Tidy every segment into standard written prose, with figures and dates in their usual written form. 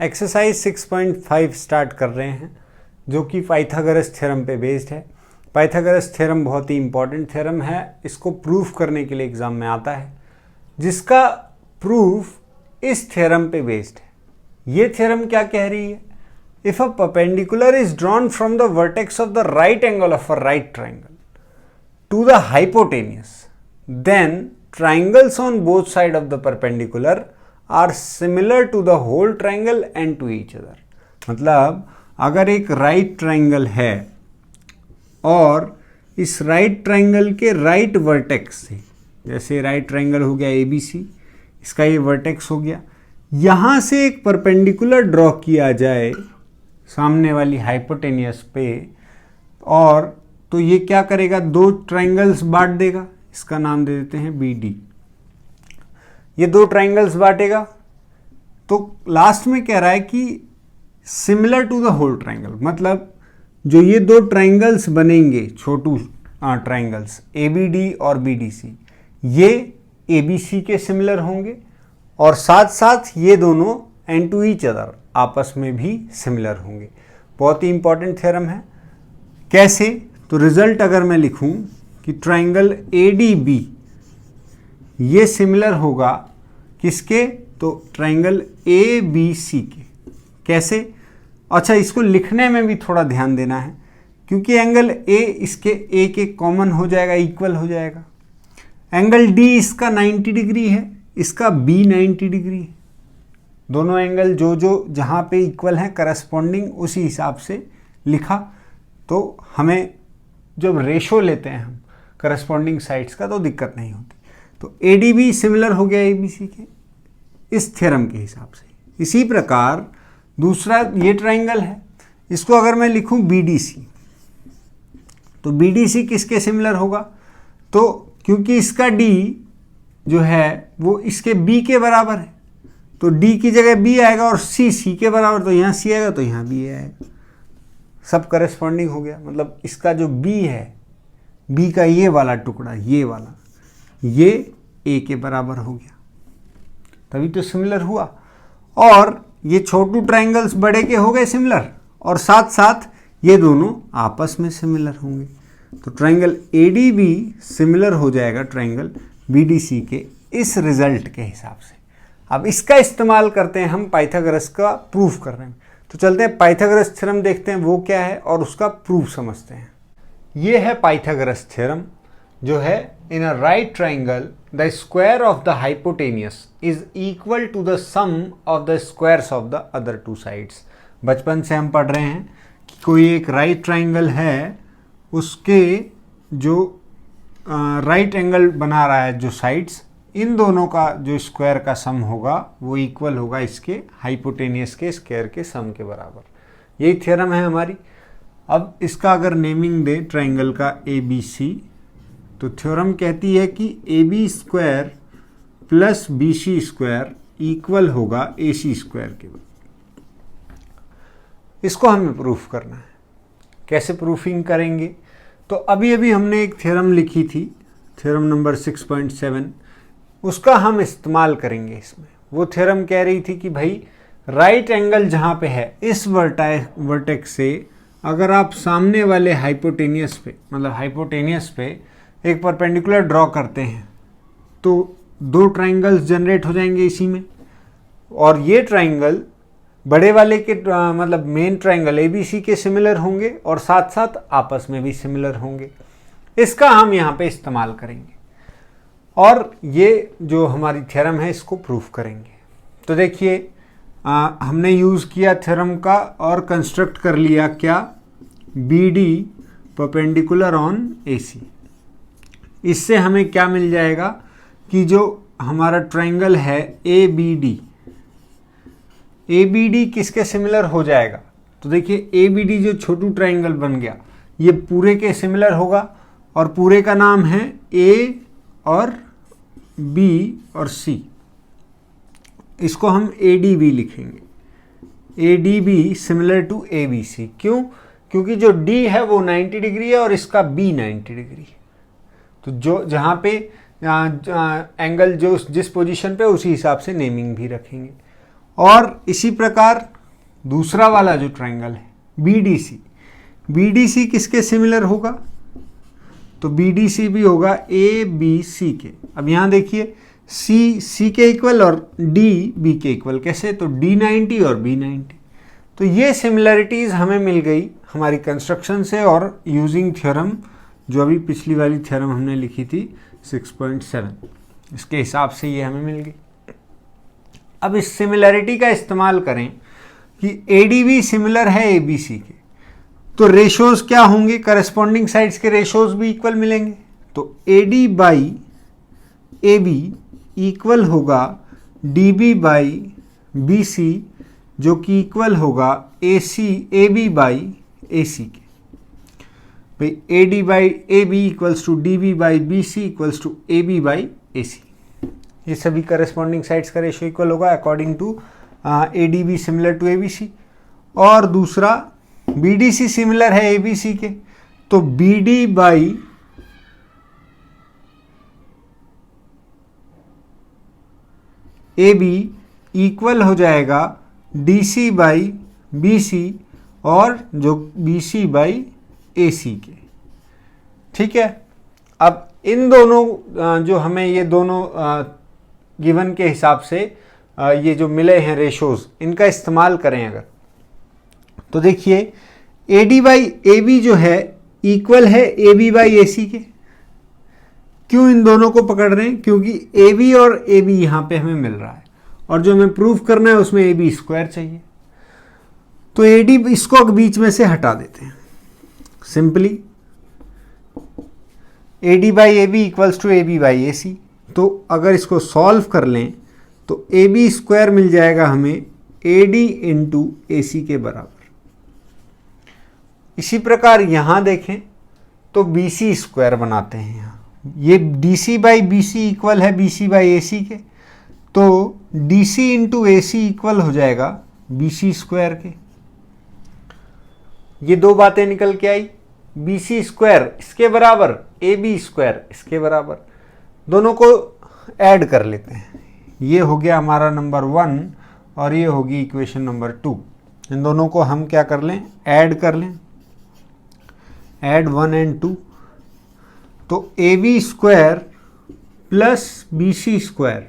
Exercise 6.5 start कर रहे हैं जो कि पाइथागोरस थ्योरम पे बेस्ड है। पाइथागोरस थ्योरम बहुत ही इंपॉर्टेंट थ्योरम है, इसको प्रूफ करने के लिए एग्जाम में आता है, जिसका प्रूफ इस थ्योरम पे बेस्ड है। ये थ्योरम क्या कह रही है? If a perpendicular is drawn from the vertex of the right angle of a right triangle to the hypotenuse, then triangles on both sides of the perpendicular are similar to the whole triangle and to each other। मतलब अगर एक right triangle है और इस right triangle के right vertex से, जैसे right triangle हो गया ABC, इसका ये वर्टेक्स हो गया, यहाँ से एक परपेंडिकुलर ड्रॉ किया जाए सामने वाली हाइपोटेनियस पे, और तो ये क्या करेगा, दो ट्राइंगल्स बांट देगा। इसका नाम दे देते हैं BD। ये दो ट्राइंगल्स बांटेगा, तो लास्ट में कह रहा है कि similar to the whole triangle, मतलब जो ये दो ट्राइंगल्स बनेंगे, छोटू ट्राइंगल्स ABD और BDC, ये ABC के सिमिलर होंगे और साथ साथ ये दोनों एंड टू ईच अदर आपस में भी सिमिलर होंगे। बहुत ही इंपॉर्टेंट थ्योरम है। कैसे? तो रिजल्ट अगर मैं लिखूं कि ट्राइंगल ADB ये सिमिलर होगा किसके, तो ट्राइंगल ABC के। कैसे? अच्छा, इसको लिखने में भी थोड़ा ध्यान देना है, क्योंकि एंगल A इसके A के कॉमन हो जाएगा, इक्वल हो जाएगा। एंगल D इसका 90 डिग्री है, इसका B 90 डिग्री है। दोनों एंगल जो जहाँ पे इक्वल हैं करस्पॉन्डिंग, उसी हिसाब से लिखा। तो हमें जब रेशो लेते हैं हम करस्पॉन्डिंग साइड्स का, तो दिक्कत नहीं होती। तो ADB सिमिलर हो गया ABC के इस थ्योरम के हिसाब से। इसी प्रकार दूसरा ये ट्राइंगल है, इसको अगर मैं लिखूं BDC, तो BDC किसके सिमिलर होगा, तो क्योंकि इसका D जो है वो इसके B के बराबर है, तो D की जगह B आएगा और C के बराबर, तो यहाँ C आएगा तो यहाँ B आएगा। सब करस्पॉन्डिंग हो गया। मतलब इसका जो B है, B का ये वाला टुकड़ा, ये वाला, ये A के बराबर हो गया, तभी तो सिमिलर हुआ। और ये छोटू ट्राइंगल्स बड़े के हो गए सिमिलर, और साथ साथ ये दोनों आपस में सिमिलर होंगे। तो ट्राइंगल ADB सिमिलर हो जाएगा ट्राइंगल BDC के इस रिजल्ट के हिसाब से। अब इसका इस्तेमाल करते हैं हम पाइथागोरस का प्रूफ करने में। तो चलते हैं पाइथागोरस थ्योरम देखते हैं वो क्या है और उसका प्रूफ समझते हैं। ये है पाइथागोरस थ्योरम, जो है in a right triangle the square of the hypotenuse is equal to the sum of the squares of the other two sides. बचपन से हम पढ़ रहे हैं कि कोई एक राइट ट्राइंगल है, उसके जो राइट एंगल बना रहा है जो साइड्स, इन दोनों का जो स्क्वायर का सम होगा वो इक्वल होगा इसके हाइपोटेनियस के स्क्वायर के सम के बराबर। यही थ्योरम है हमारी। अब इसका अगर नेमिंग दे ट्राइंगल का ABC, तो थ्योरम कहती है कि AB square plus BC square equal होगा AC स्क्वायर के। इसको हमें प्रूफ करना है। कैसे प्रूफिंग करेंगे? तो अभी अभी हमने एक थ्योरम लिखी थी, थ्योरम नंबर 6.7, उसका हम इस्तेमाल करेंगे इसमें। वो थ्योरम कह रही थी कि भाई राइट एंगल जहाँ पे है, इस वर्टेक्स से अगर आप सामने वाले हाइपोटेनियस पे, मतलब हाइपोटेनियस पे एक परपेंडिकुलर ड्रॉ करते हैं, तो दो ट्राइंगल्स जनरेट हो जाएंगे इसी में, और ये ट्राइंगल बड़े वाले के मतलब मेन ट्राइंगल ABC के सिमिलर होंगे और साथ साथ आपस में भी सिमिलर होंगे। इसका हम यहाँ पे इस्तेमाल करेंगे और ये जो हमारी थ्योरम है इसको प्रूफ करेंगे। तो देखिए, हमने यूज़ किया थ्योरम का और कंस्ट्रक्ट कर लिया क्या, BD परपेंडिकुलर ऑन AC। इससे हमें क्या मिल जाएगा कि जो हमारा ट्राइंगल है ABD किसके सिमिलर हो जाएगा, तो देखिए ABD जो छोटू ट्राइंगल बन गया, ये पूरे के सिमिलर होगा, और पूरे का नाम है A और B और C। इसको हम ADB लिखेंगे, ADB सिमिलर टू ABC। क्यों? क्योंकि जो D है वो 90 डिग्री है और इसका B 90 डिग्री है। तो जो जहाँ पे एंगल जो जिस पोजीशन पे, उसी हिसाब से नेमिंग भी रखेंगे। और इसी प्रकार दूसरा वाला जो ट्राइंगल है BDC, BDC किसके सिमिलर होगा? तो BDC भी होगा ABC के। अब यहाँ देखिए C के इक्वल और D B के इक्वल, कैसे? तो D90 और B90। तो ये सिमिलरिटीज़ हमें मिल गई हमारी कंस्ट्रक्शन से और यूजिंग थ्योरम, जो अभी पिछली वाली थ्योरम हमने लिखी थी 6.7, इसके हिसाब से ये हमें मिल गई। अब इस सिमिलरिटी का इस्तेमाल करें कि ADB सिमिलर है ABC के, तो रेशोज़ क्या होंगे? करस्पॉन्डिंग साइड्स के रेशोज़ भी इक्वल मिलेंगे। तो AD बाई AB इक्वल होगा DB बाई BC, जो कि इक्वल होगा AB बाई AC के। भाई AD by AB equals to DB by BC equals to AB by AC। ये सभी करस्पॉन्डिंग साइड्स का रेशियो इक्वल होगा according to ADB similar to ABC। और दूसरा BDC सिमिलर है ABC के, तो BD बाई AB इक्वल हो जाएगा DC बाई BC और जो BC बाई AC के। ठीक है। अब इन दोनों जो हमें ये दोनों गिवन के हिसाब से ये जो मिले हैं रेशोज़, इनका इस्तेमाल करें अगर, तो देखिए AD बाई AB जो है इक्वल है AB बाई AC के। क्यों इन दोनों को पकड़ रहे हैं? क्योंकि AB और AB यहाँ पे हमें मिल रहा है और जो हमें प्रूफ करना है उसमें AB स्क्वायर चाहिए। तो AD इसको बीच में से हटा देते हैं simply. AD by AB equals to AB by AC। तो अगर इसको सॉल्व कर लें तो AB स्क्वायर मिल जाएगा हमें AD इंटू AC के बराबर। इसी प्रकार यहाँ देखें तो BC स्क्वायर बनाते हैं। यहाँ ये DC बाई BC इक्वल है BC बाई AC के, तो DC इंटू AC इक्वल हो जाएगा BC स्क्वायर के। ये दो बातें निकल के आई, BC स्क्वायर इसके बराबर, AB स्क्वायर इसके बराबर। दोनों को ऐड कर लेते हैं। ये हो गया हमारा नंबर 1 और ये होगी इक्वेशन नंबर 2। इन दोनों को हम क्या कर लें? ऐड कर लें। ऐड 1 एंड 2, तो AB square plus BC square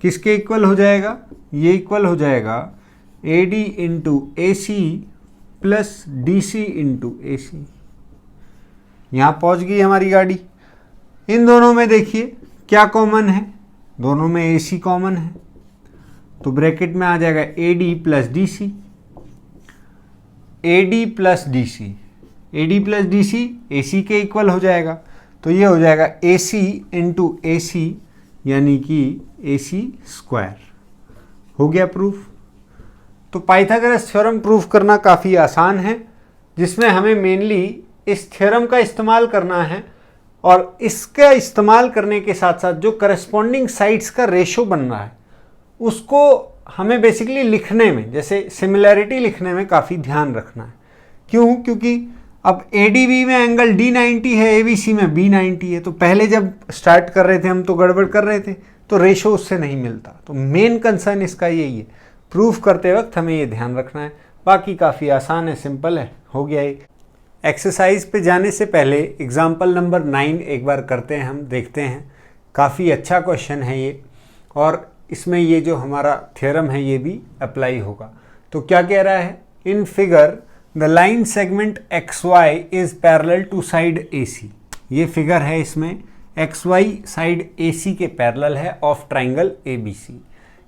किसके इक्वल हो जाएगा? ये इक्वल हो जाएगा AD into AC plus DC into AC। यहाँ पहुँच गई हमारी गाड़ी। इन दोनों में देखिए क्या कॉमन है? दोनों में AC कॉमन है, तो ब्रैकेट में आ जाएगा AD plus DC। AD plus DC, AD plus DC AC के इक्वल हो जाएगा, तो ये हो जाएगा AC इंटू AC यानी कि AC स्क्वायर। हो गया प्रूफ। तो पाइथागोरस थ्योरम प्रूफ करना काफ़ी आसान है, जिसमें हमें मेनली इस थ्योरम का इस्तेमाल करना है और इसका इस्तेमाल करने के साथ साथ जो करस्पॉन्डिंग साइड्स का रेशो बन रहा है उसको हमें बेसिकली लिखने में, जैसे सिमिलैरिटी लिखने में काफ़ी ध्यान रखना है। क्यों? क्योंकि अब ADB में एंगल D90 है, ABC में B90 है, तो पहले जब स्टार्ट कर रहे थे हम तो गड़बड़ कर रहे थे, तो रेशो उससे नहीं मिलता। तो मेन कंसर्न इसका यही है। प्रूफ करते वक्त हमें ये ध्यान रखना है। बाकी काफ़ी आसान है, सिंपल है, हो गया ये। एक्सरसाइज पे जाने से पहले एग्जाम्पल नंबर 9 एक बार करते हैं, हम देखते हैं। काफ़ी अच्छा क्वेश्चन है ये और इसमें ये जो हमारा थ्योरम है ये भी अप्लाई होगा। तो क्या कह रहा है? In figure the line segment XY is parallel to side AC। ये फिगर है, इसमें XY साइड AC के पैरेलल है of triangle ABC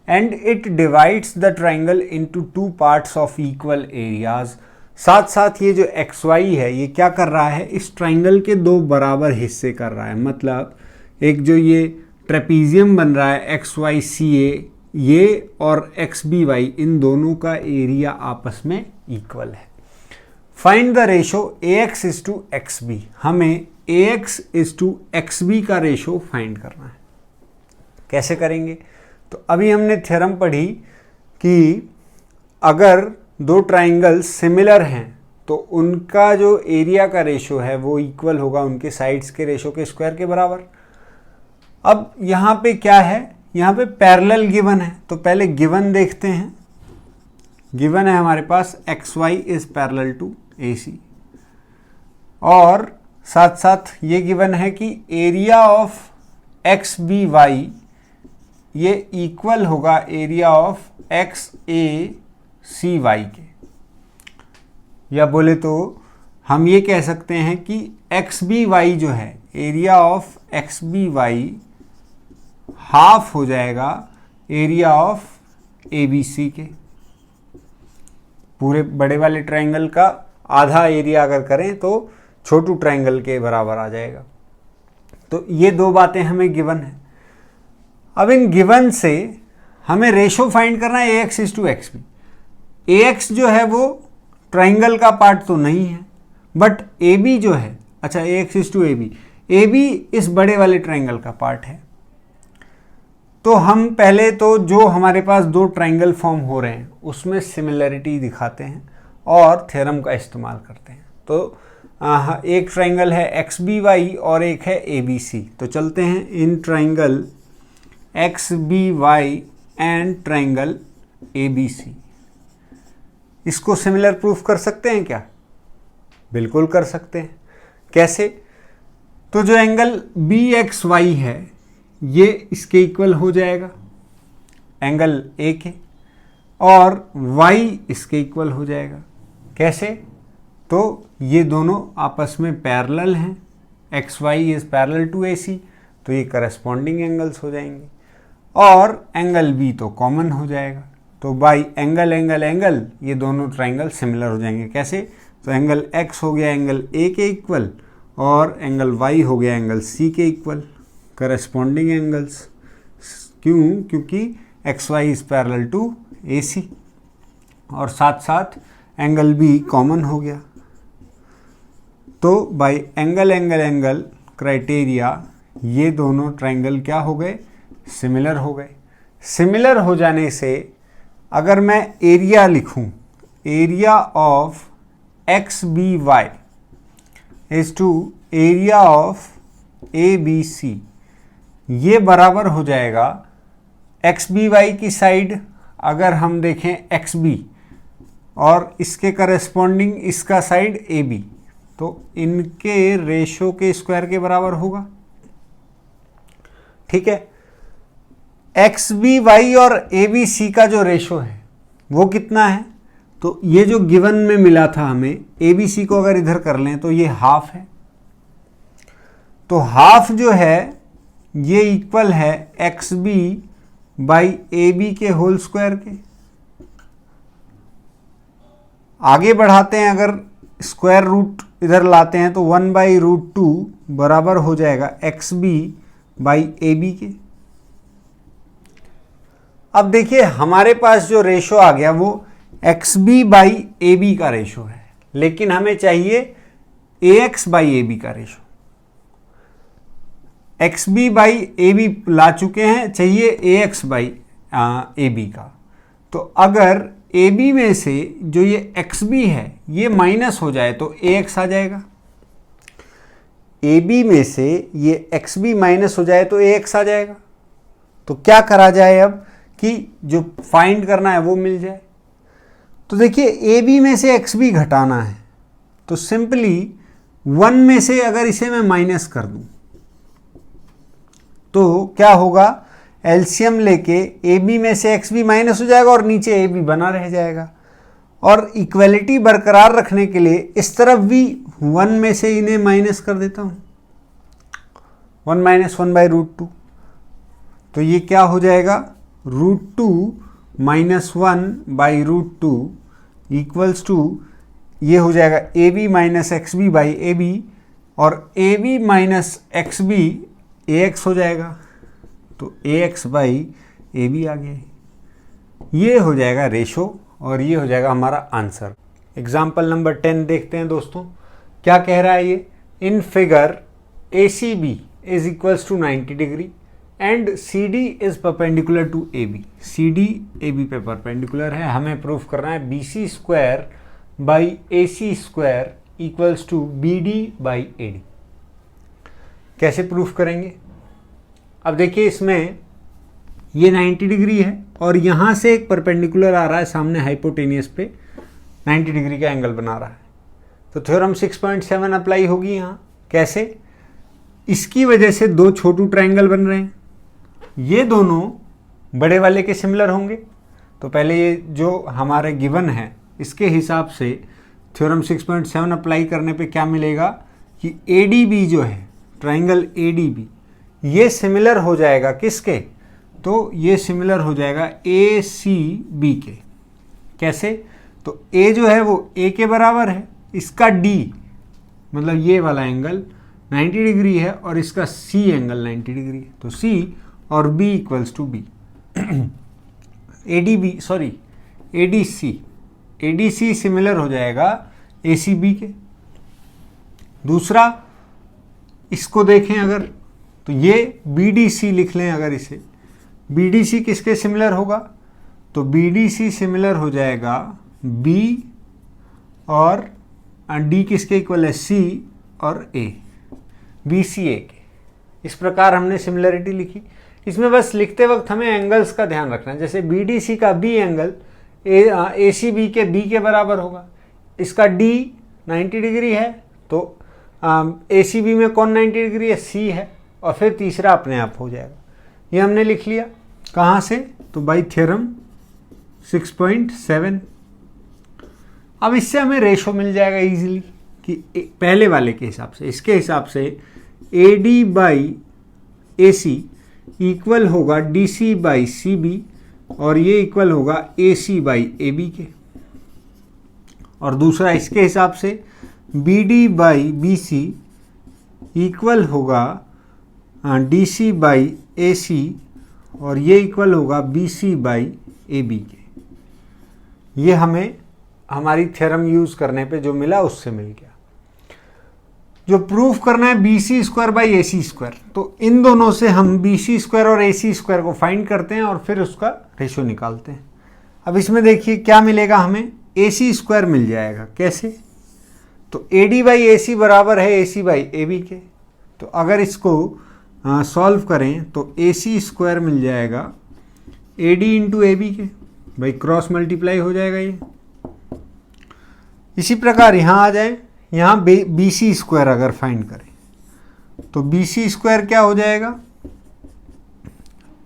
and it divides the triangle into 2 parts of equal areas. साथ साथ ये जो XY है ये क्या कर रहा है? इस ट्राइंगल के 2 बराबर हिस्से कर रहा है। मतलब एक जो ये ट्रेपीजियम बन रहा है XYCA, ये और XBY, इन दोनों का एरिया आपस में इक्वल है। Find the ratio AX is to XB। हमें AX इज टू XB का रेशो फाइंड करना है। कैसे करेंगे? तो अभी हमने थ्योरम पढ़ी कि अगर दो ट्राइंगल सिमिलर हैं तो उनका जो एरिया का रेशो है वो इक्वल होगा उनके साइड्स के रेशो के स्क्वायर के बराबर। अब यहाँ पे क्या है? यहाँ पे पैरेलल गिवन है, तो पहले गिवन देखते हैं। गिवन है हमारे पास XY is parallel to AC, और साथ साथ ये गिवन है कि एरिया ऑफ XBY ये इक्वल होगा एरिया ऑफ XACY के, या बोले तो हम ये कह सकते हैं कि XBY जो है, एरिया ऑफ XBY हाफ हो जाएगा एरिया ऑफ ABC के। पूरे बड़े वाले ट्रायंगल का आधा एरिया अगर करें तो छोटू ट्रायंगल के बराबर आ जाएगा। तो ये दो बातें हमें गिवन है। अब इन गिवन से हमें रेशो फाइंड करना है AX:XB। AX जो है वो ट्रायंगल का पार्ट तो नहीं है, बट AB जो है, अच्छा AX:AB, AB इस बड़े वाले ट्रायंगल का पार्ट है। तो हम पहले तो जो हमारे पास दो ट्रायंगल फॉर्म हो रहे हैं उसमें सिमिलरिटी दिखाते हैं और थ्योरम का इस्तेमाल करते हैं। तो एक ट्रायंगल है XBY और एक है ABC। तो चलते हैं in triangle XBY and triangle ABC। इसको सिमिलर प्रूफ कर सकते हैं क्या? बिल्कुल कर सकते हैं। कैसे? तो जो एंगल BXY है ये इसके इक्वल हो जाएगा, एंगल A के, और Y इसके इक्वल हो जाएगा। कैसे? तो ये दोनों आपस में पैरेलल हैं, XY is parallel to AC, तो ये करस्पॉन्डिंग एंगल्स हो जाएंगे, और एंगल B तो कॉमन हो जाएगा। तो बाई एंगल एंगल एंगल ये दोनों ट्रायंगल सिमिलर हो जाएंगे। कैसे? तो एंगल X हो गया एंगल A के इक्वल, और एंगल Y हो गया एंगल C के इक्वल, करस्पॉन्डिंग एंगल्स। क्यों? क्योंकि XY is parallel to AC, और साथ साथ एंगल B कॉमन हो गया। तो bye angle angle angle criteria ये दोनों ट्रायंगल क्या हो गए? सिमिलर हो गए। सिमिलर हो जाने से अगर मैं एरिया लिखूं, area of XBY is to area of ABC, ये बराबर हो जाएगा XBY की साइड अगर हम देखें XB, और इसके करस्पॉन्डिंग इसका साइड AB, तो इनके रेशो के स्क्वायर के बराबर होगा। ठीक है। XBY और ABC का जो रेशो है वो कितना है? तो ये जो गिवन में मिला था हमें, ABC को अगर इधर कर लें तो ये हाफ है। तो हाफ जो है ये इक्वल है XB बाई AB के होल स्क्वायर के। आगे बढ़ाते हैं, अगर स्क्वायर रूट इधर लाते हैं तो 1/√2 बराबर हो जाएगा XB बाई AB के। अब देखिए हमारे पास जो रेशो आ गया वो XB बाई AB का रेशो है, लेकिन हमें चाहिए AX बाई AB का रेशो। XB बाई AB ला चुके हैं, चाहिए AX बाई AB का। तो अगर AB में से जो ये XB है ये माइनस हो जाए तो AX आ जाएगा। AB में से ये XB माइनस हो जाए तो AX आ जाएगा। तो क्या करा जाए अब कि जो फाइंड करना है वो मिल जाए? तो देखिए AB में से XB घटाना है, तो सिंपली 1 में से अगर इसे मैं माइनस कर दूं तो क्या होगा? एलसीएम लेके AB में से XB माइनस हो जाएगा और नीचे AB बना रह जाएगा। और इक्वलिटी बरकरार रखने के लिए इस तरफ भी 1 में से इन्हें माइनस कर देता हूं, 1 माइनस 1/√2। तो ये क्या हो जाएगा? √2 माइनस 1/√2 इक्वल्स टू, ये हो जाएगा AB minus XB by AB, और AB माइनस XB AX हो जाएगा। तो AX बाई AB आ गया। ये हो जाएगा रेशो और ये हो जाएगा हमारा आंसर। एग्जाम्पल नंबर 10 देखते हैं दोस्तों, क्या कह रहा है ये? In figure ACB is equals to 90 degree and CD is perpendicular to AB। CD AB पे परपेंडिकुलर है। हमें प्रूफ करना है BC square by AC square equals to BD by AD। कैसे प्रूफ करेंगे? अब देखिए इसमें ये 90 डिग्री है और यहाँ से एक परपेंडिकुलर आ रहा है सामने हाइपोटेनियस पे 90 डिग्री का एंगल बना रहा है। तो थ्योरम 6.7 अप्लाई होगी यहाँ। कैसे? इसकी वजह से दो छोटू ट्रायंगल बन रहे हैं, ये दोनों बड़े वाले के सिमिलर होंगे। तो पहले ये जो हमारे गिवन है इसके हिसाब से थ्योरम 6.7 अप्लाई करने पे क्या मिलेगा कि ADB जो है ट्रायंगल ADB ये सिमिलर हो जाएगा किसके? तो ये सिमिलर हो जाएगा ACB के। कैसे? तो A जो है वो A के बराबर है, इसका D मतलब ये वाला एंगल 90 डिग्री है और इसका C एंगल 90 डिग्री है। तो C और B equals to B। ADC similar हो जाएगा ACB के। दूसरा इसको देखें अगर, तो ये BDC लिख लें अगर इसे, BDC किसके सिमिलर होगा? तो BDC सिमिलर हो जाएगा B और D किसके इक्वल है? C और A, BCA के। इस प्रकार हमने सिमिलरिटी लिखी। इसमें बस लिखते वक्त हमें एंगल्स का ध्यान रखना है। जैसे BDC का B एंगल ACB के B के बराबर होगा। इसका D 90 डिग्री है तो ACB में कौन 90 डिग्री है? C है। और फिर तीसरा अपने आप हो जाएगा। ये हमने लिख लिया। कहाँ से? तो बाई थ्योरम 6.7। अब इससे हमें रेशो मिल जाएगा इजीली कि पहले वाले के हिसाब से, इसके हिसाब से AD बाई AC इक्वल होगा DC बाई CB और ये इक्वल होगा AC बाई AB के। और दूसरा इसके हिसाब से BD बाई BC इक्वल होगा DC बाई AC और ये इक्वल होगा BC बाई AB के। ये हमें हमारी थ्योरम यूज़ करने पे जो मिला उससे मिल गया। जो प्रूफ करना है BC square by AC square, तो इन दोनों से हम BC स्क्वायर और AC स्क्वायर को फाइंड करते हैं और फिर उसका रेशो निकालते हैं। अब इसमें देखिए क्या मिलेगा, हमें AC स्क्वायर मिल जाएगा। कैसे? तो AD बाई AC बराबर है AC बाई AB के। तो अगर इसको सॉल्व करें तो AC स्क्वायर मिल जाएगा AD इंटू AB के, भाई क्रॉस मल्टीप्लाई हो जाएगा ये। इसी प्रकार यहाँ आ जाए, यहाँ BC स्क्वायर अगर फाइंड करें तो BC स्क्वायर क्या हो जाएगा?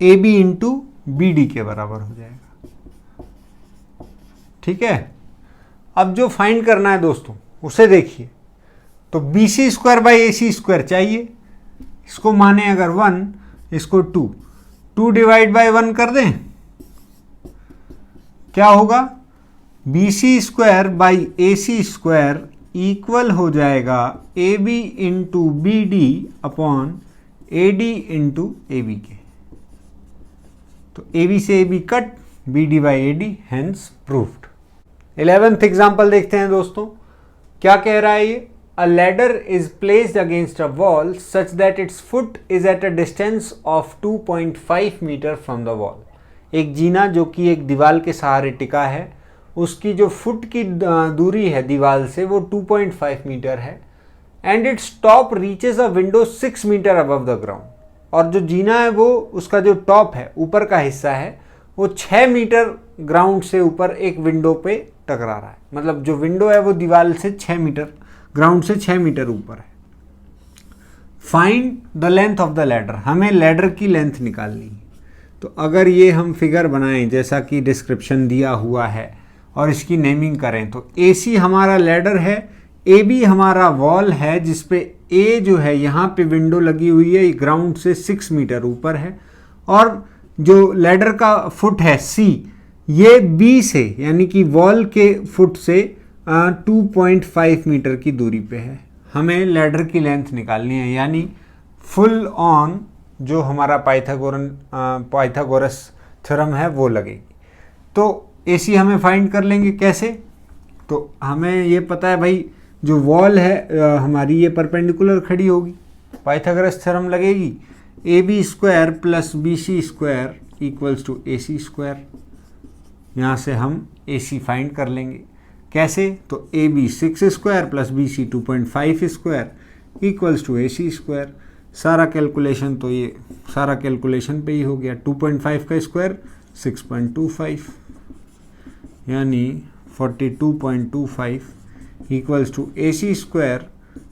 AB इंटू BD के बराबर हो जाएगा। ठीक है। अब जो फाइंड करना है दोस्तों उसे देखिए। तो BC square by AC square चाहिए। इसको माने अगर 1, इसको 2 डिवाइड बाई 1 कर दें, क्या होगा? BC square by AC square equal हो जाएगा AB into BD upon AD into AB के। तो AB से AB cut, BD by AD, hence proofed. 11th example देखते हैं दोस्तों। क्या कह रहा है ये? A ladder is placed against a wall such that its foot is at a distance of 2.5 meter from the wall। एक जीना जो कि एक दीवार के सहारे टिका है, उसकी जो फुट की दूरी है दीवार से वो 2.5 मीटर है। And its top reaches a window 6 metre above the ground. और जो जीना है वो उसका जो टॉप है, ऊपर का हिस्सा है, वो 6 मीटर ग्राउंड से ऊपर एक विंडो पे टकरा रहा है। मतलब जो विंडो है वो दीवार से 6 मीटर, ग्राउंड से 6 मीटर ऊपर है। Find the length of the ladder. हमें लैडर की लेंथ निकालनी है। तो अगर ये हम फिगर बनाएं जैसा कि डिस्क्रिप्शन दिया हुआ है और इसकी नेमिंग करें, तो AC हमारा लैडर है, AB हमारा वॉल है जिसपे A जो है यहाँ पे विंडो लगी हुई है, ग्राउंड से 6 मीटर ऊपर है, और जो लैडर का फुट है C, ये B से यानी कि वॉल के फुट से 2.5 मीटर की दूरी पे है। हमें लैडर की लेंथ निकालनी है, यानी फुल ऑन जो हमारा पाइथागोरस थ्योरम है वो लगेगी। तो AC हमें फाइंड कर लेंगे। कैसे? तो हमें ये पता है भाई, जो वॉल है हमारी ये परपेंडिकुलर खड़ी होगी, पाइथागोरस थ्योरम लगेगी AB square plus BC square equals to AC square. यहाँ से हम AC फाइंड कर लेंगे। कैसे? तो AB 6 square plus BC 2.5 square equals to AC square. सारा कैलकुलेशन तो ये सारा कैलकुलेशन पे ही हो गया। 2.5 का स्क्वायर 6.25 यानी 42.25 इक्वल्स टू AC स्क्वायर,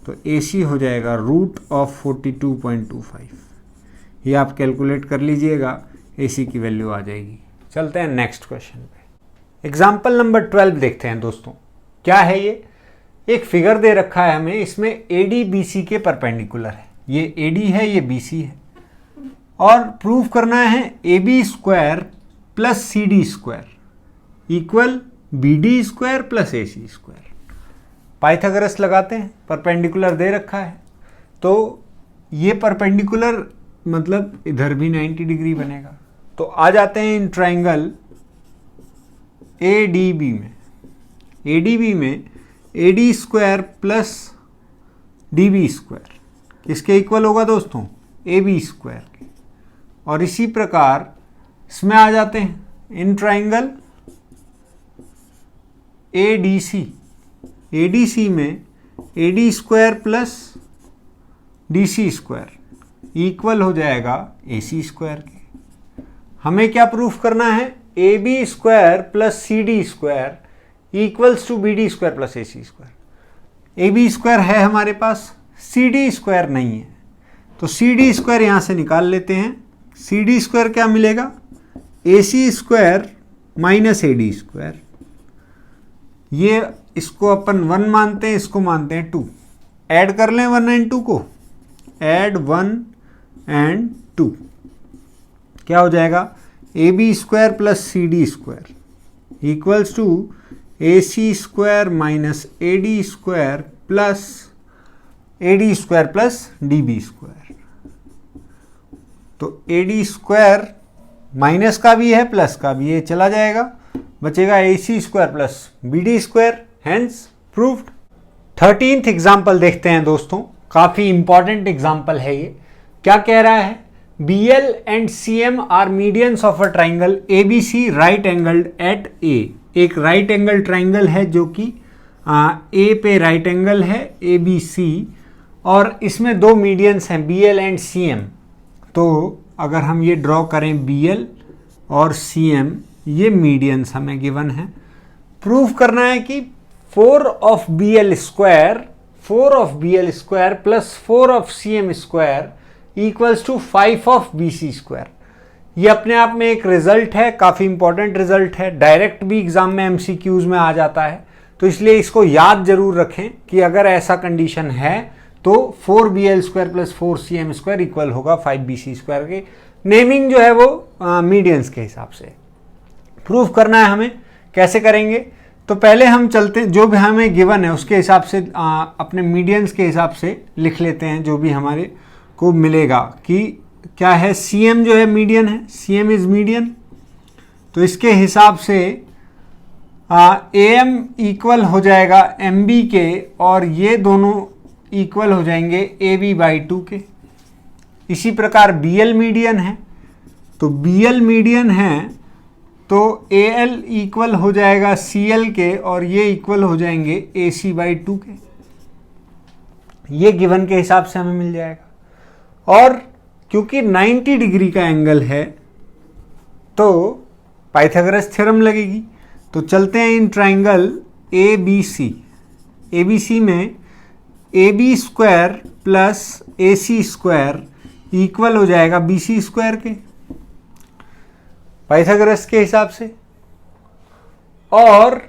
तो AC हो जाएगा रूट ऑफ 42.25। ये आप कैलकुलेट कर लीजिएगा, AC की वैल्यू आ जाएगी। चलते हैं नेक्स्ट क्वेश्चन पे। एग्जाम्पल नंबर 12 देखते हैं दोस्तों। क्या है ये? एक फिगर दे रखा है हमें, इसमें AD BC के परपेंडिकुलर है। ये AD है, ये BC है, और प्रूव करना है AB square plus CD square equal BD square plus AC square. Pythagoras लगाते हैं, परपेंडिकुलर दे रखा है, तो ये परपेंडिकुलर मतलब इधर भी 90 डिग्री बनेगा। तो आ जाते हैं इन ट्राइंगल ADB में। ADB में AD square plus DB square किसके इक्वल होगा दोस्तों? AB स्क्वायर के। और इसी प्रकार इसमें आ जाते हैं इन ट्राइंगल ADC। ADC में AD square plus DC square equal हो जाएगा AC स्क्वायर के। हमें क्या प्रूफ करना है? AB square plus CD square equals to BD square plus AC square. AB square है हमारे पास, CD स्क्वायर नहीं है, तो CD स्क्वायर यहाँ से निकाल लेते हैं। CD स्क्वायर क्या मिलेगा? AC square minus AD square. ये इसको अपन 1 मानते हैं, इसको मानते हैं 2। ऐड कर लें 1 एंड 2 को, ऐड 1 एंड 2, क्या हो जाएगा? AB square plus CD square equals to AC square minus AD square plus AD square plus DB square. तो AD स्क्वायर माइनस का भी है प्लस का भी, ये चला जाएगा, बचेगा AC square plus BD square, hence proved. 13th example देखते हैं दोस्तों, काफी इंपॉर्टेंट एग्जाम्पल है ये। क्या कह रहा है? BL and CM are medians of a triangle ABC right angled at A। एक राइट एंगल ट्राइंगल है जो कि A पे राइट एंगल है ABC, और इसमें दो मीडियंस हैं BL एंड CM। तो अगर हम ये ड्रॉ करें BL और CM, ये मीडियंस हमें गिवन है। प्रूफ करना है कि 4 of BL square plus 4 of CM square equals to 5 of BC square. ये अपने आप में एक रिजल्ट है, काफ़ी इंपॉर्टेंट रिजल्ट है, डायरेक्ट भी एग्जाम में MCQs में आ जाता है, तो इसलिए इसको याद जरूर रखें कि अगर ऐसा कंडीशन है तो 4BL square plus 4CM square equal होगा 5BC स्क्वायर के। नेमिंग जो है वो मीडियंस के हिसाब से प्रूफ करना है हमें। कैसे करेंगे? तो पहले हम चलते हैं, जो भी हमें गिवन है उसके हिसाब से अपने मीडियंस के हिसाब से लिख लेते हैं, जो भी हमारे को मिलेगा कि क्या है। CM जो है मीडियन है, CM इज मीडियन, तो इसके हिसाब से AM इक्वल हो जाएगा MB के, और ये दोनों इक्वल हो जाएंगे AB/2 के। इसी प्रकार BL मीडियन है, तो BL मीडियन है तो AL इक्वल हो जाएगा CL के, और ये इक्वल हो जाएंगे AC/2 के। ये गिवन के हिसाब से हमें मिल जाएगा। और क्योंकि 90 डिग्री का एंगल है तो पाइथागोरस थ्योरम लगेगी। तो चलते हैं इन ट्राइंगल ABC। ABC में AB square plus AC square equal हो जाएगा BC स्क्वायर के पाइथागोरस के हिसाब से। और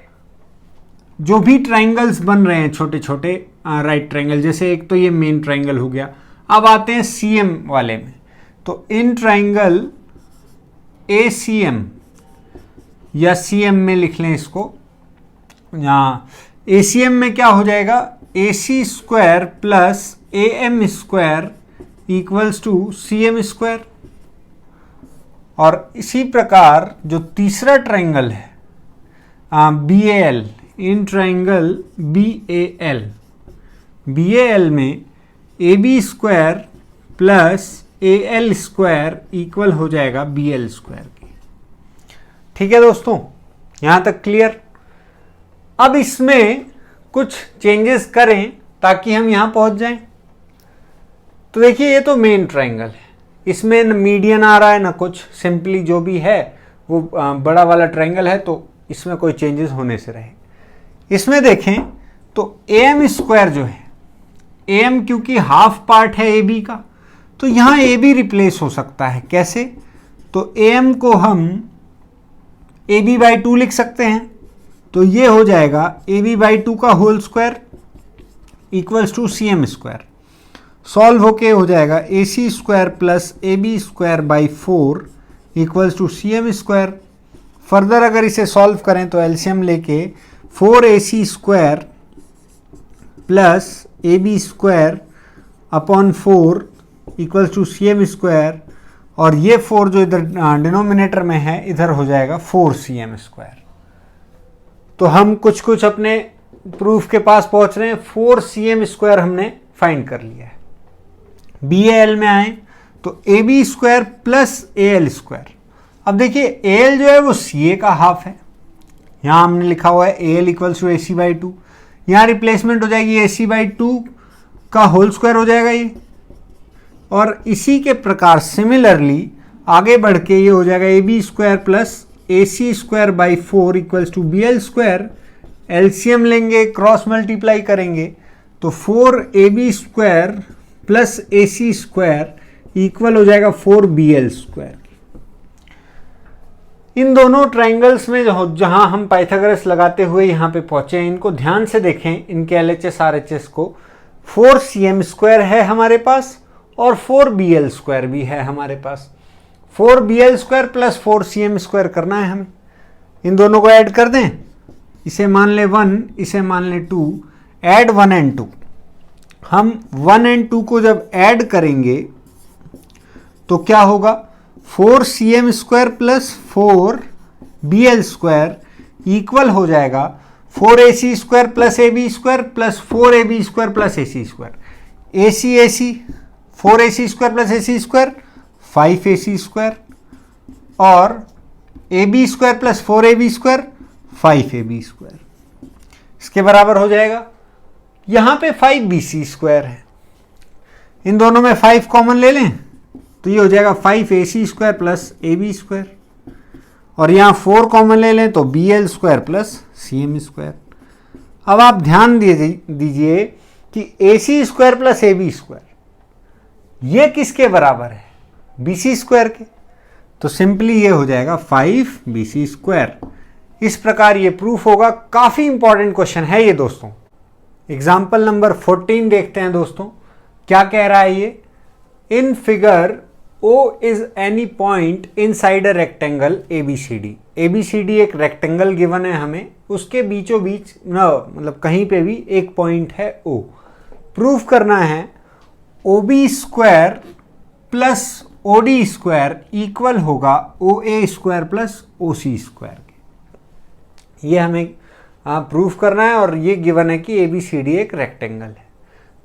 जो भी ट्राइंगल्स बन रहे हैं छोटे छोटे राइट ट्राइंगल, जैसे एक तो ये मेन ट्राइंगल हो गया, अब आते हैं CM वाले में। तो इन ट्राइंगल ACM या CM में लिख लें इसको, यहाँ ACM में क्या हो जाएगा? AC square plus AM square equals to CM square. और इसी प्रकार जो तीसरा ट्राइंगल है BAL, इन ट्राइंगल BAL में AB square plus AL square equal हो जाएगा BL स्क्वायर के। ठीक है दोस्तों, यहां तक क्लियर। अब इसमें कुछ चेंजेस करें ताकि हम यहां पहुंच जाएं। तो देखिए ये तो मेन ट्रायंगल है, इसमें न मीडियन आ रहा है ना कुछ, सिंपली जो भी है वो बड़ा वाला ट्रायंगल है, तो इसमें कोई चेंजेस होने से रहे। इसमें देखें तो AM स्क्वायर जो है, AM क्योंकि हाफ पार्ट है AB का, तो यहाँ AB रिप्लेस हो सकता है। कैसे? तो AM को हम AB/2 लिख सकते हैं, तो ये हो जाएगा AB/2 का whole square equals to CM square. Solve होके हो जाएगा AC square plus AB square by 4 equals to CM square. Further अगर इसे सॉल्व करें तो एलसीएम लेके 4AC square plus AB square upon 4 equals to CM square, और ये 4 जो इधर डिनोमिनेटर में है इधर हो जाएगा 4CM स्क्वायर। तो हम कुछ कुछ अपने प्रूफ के पास पहुंच रहे हैं। 4CM स्क्वायर हमने फाइंड कर लिया है। BAL में आए तो AB square plus AL square. अब देखिए AL जो है वो CA का हाफ है, यहाँ हमने लिखा हुआ है AL इक्वल्स टू AC/2, यहाँ रिप्लेसमेंट हो जाएगी AC/2 का होल स्क्वायर हो जाएगा ये, और इसी के प्रकार सिमिलरली आगे बढ़ के ये हो जाएगा AB square plus AC square by 4 equals to BL square. LCM लेंगे, क्रॉस मल्टीप्लाई करेंगे तो 4AB square plus AC square equal हो जाएगा 4BL स्क्वायर। इन दोनों ट्राइंगल्स में जहां हम पाइथागोरस लगाते हुए यहाँ पे पहुंचे हैं, इनको ध्यान से देखें, इनके LHS RHS को। 4CM स्क्वायर है हमारे पास और 4BL स्क्वायर भी है हमारे पास। 4BL square plus 4CM square करना है हमें। इन दोनों को ऐड कर दें, इसे मान ले 1, इसे मान ले 2, ऐड 1 एंड 2। हम 1 एंड 2 को जब ऐड करेंगे तो क्या होगा? 4CM square plus 4BL square equal हो जाएगा 4AC square plus AB square plus 4AB square plus AC square. AC 4AC square plus AC square 5AC square, और AB square plus 4AB square 5AB square, इसके बराबर हो जाएगा। यहां पे 5BC square है, इन दोनों में 5 कॉमन ले लें तो ये हो जाएगा 5AC square plus AB square, और यहां 4 कॉमन ले लें तो BL square plus CM square. अब आप ध्यान दीजिए कि AC square plus AB square ये किसके बराबर है? BC स्क्वायर के। तो सिंपली ये हो जाएगा 5BC स्क्वायर। इस प्रकार ये प्रूफ होगा। काफी इंपॉर्टेंट क्वेश्चन है ये दोस्तों। एग्जाम्पल नंबर 14 देखते हैं दोस्तों, क्या कह रहा है ये। In figure O is any point inside a rectangle ABCD। ABCD एक रेक्टेंगल गिवन है हमें, उसके बीचों बीच मतलब कहीं पे भी एक पॉइंट है O। प्रूफ करना है OB square plus OD square equal होगा OA square plus OC square के। ये हमें प्रूफ करना है, और ये गिवन है कि ABCD एक रेक्टेंगल है।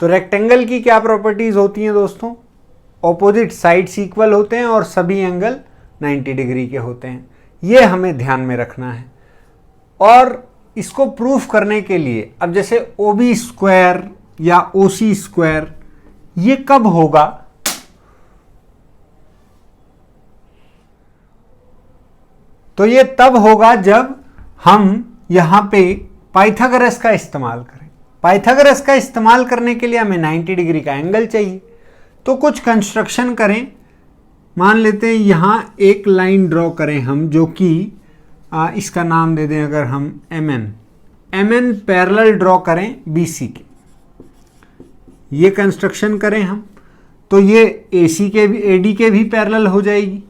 तो रेक्टेंगल की क्या प्रॉपर्टीज होती हैं दोस्तों? ऑपोजिट साइड्स इक्वल होते हैं और सभी एंगल 90 डिग्री के होते हैं। ये हमें ध्यान में रखना है। और इसको प्रूफ करने के लिए अब जैसे OB स्क्वायर या OC स्क्वायर ये कब होगा? तो ये तब होगा जब हम यहां पे पाइथागोरस का इस्तेमाल करें। पाइथागोरस का इस्तेमाल करने के लिए हमें 90 डिग्री का एंगल चाहिए। तो कुछ कंस्ट्रक्शन करें। मान लेते हैं यहां एक लाइन ड्रॉ करें हम, जो कि इसका नाम दे दें अगर हम MN पैरेलल ड्रॉ करें BC के। ये कंस्ट्रक्शन करें हम तो ये AC के भी AD के भी पैरेलल हो जाएगी,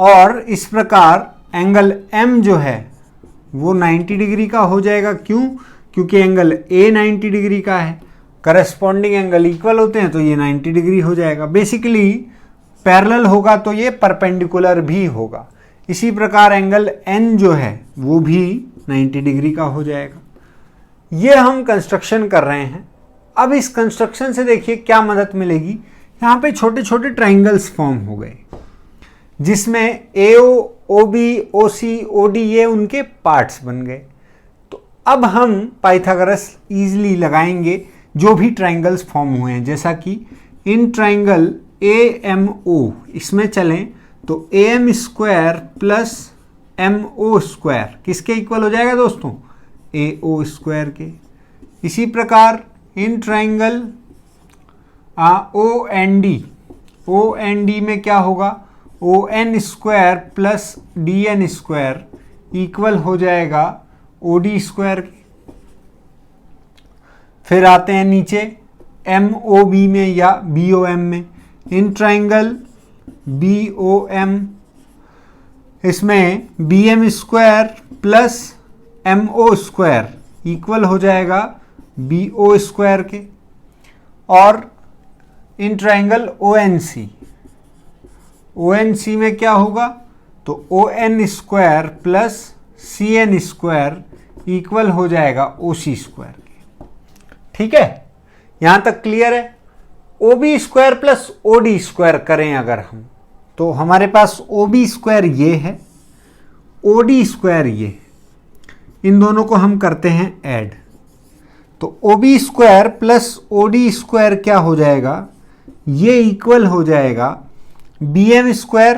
और इस प्रकार एंगल M जो है वो 90 डिग्री का हो जाएगा। क्यों? क्योंकि एंगल A 90 डिग्री का है, करस्पॉन्डिंग एंगल इक्वल होते हैं तो ये 90 डिग्री हो जाएगा। बेसिकली पैरेलल होगा तो ये परपेंडिकुलर भी होगा। इसी प्रकार एंगल N जो है वो भी 90 डिग्री का हो जाएगा। ये हम कंस्ट्रक्शन कर रहे हैं। अब इस कंस्ट्रक्शन से देखिए क्या मदद मिलेगी। यहाँ पे छोटे छोटे ट्राइंगल्स फॉर्म हो गए, जिसमें AO, OB, OC, OD ये उनके पार्ट्स बन गए। तो अब हम पाइथागोरस इजीली लगाएंगे जो भी ट्राइंगल्स फॉर्म हुए हैं, जैसा कि इन ट्राइंगल AMO इसमें चलें तो AM square plus MO square किसके इक्वल हो जाएगा दोस्तों? AO स्क्वायर के। इसी प्रकार इन ट्राइंगल OND में क्या होगा? ON square plus DN square equal हो जाएगा OD स्क्वायर के। फिर आते हैं नीचे MOB में या BOM में। इन ट्राइंगल BOM इसमें BM square plus MO square equal हो जाएगा BO स्क्वायर के। और इन ट्राइंगल ONC में क्या होगा? तो ON square plus CN square equal हो जाएगा OC स्क्वायर के। ठीक है, यहां तक क्लियर है? OB square plus OD square करें अगर हम, तो हमारे पास OB स्क्वायर ये है, OD स्क्वायर ये, इन दोनों को हम करते हैं ऐड, तो OB square plus OD square क्या हो जाएगा? ये इक्वल हो जाएगा BM square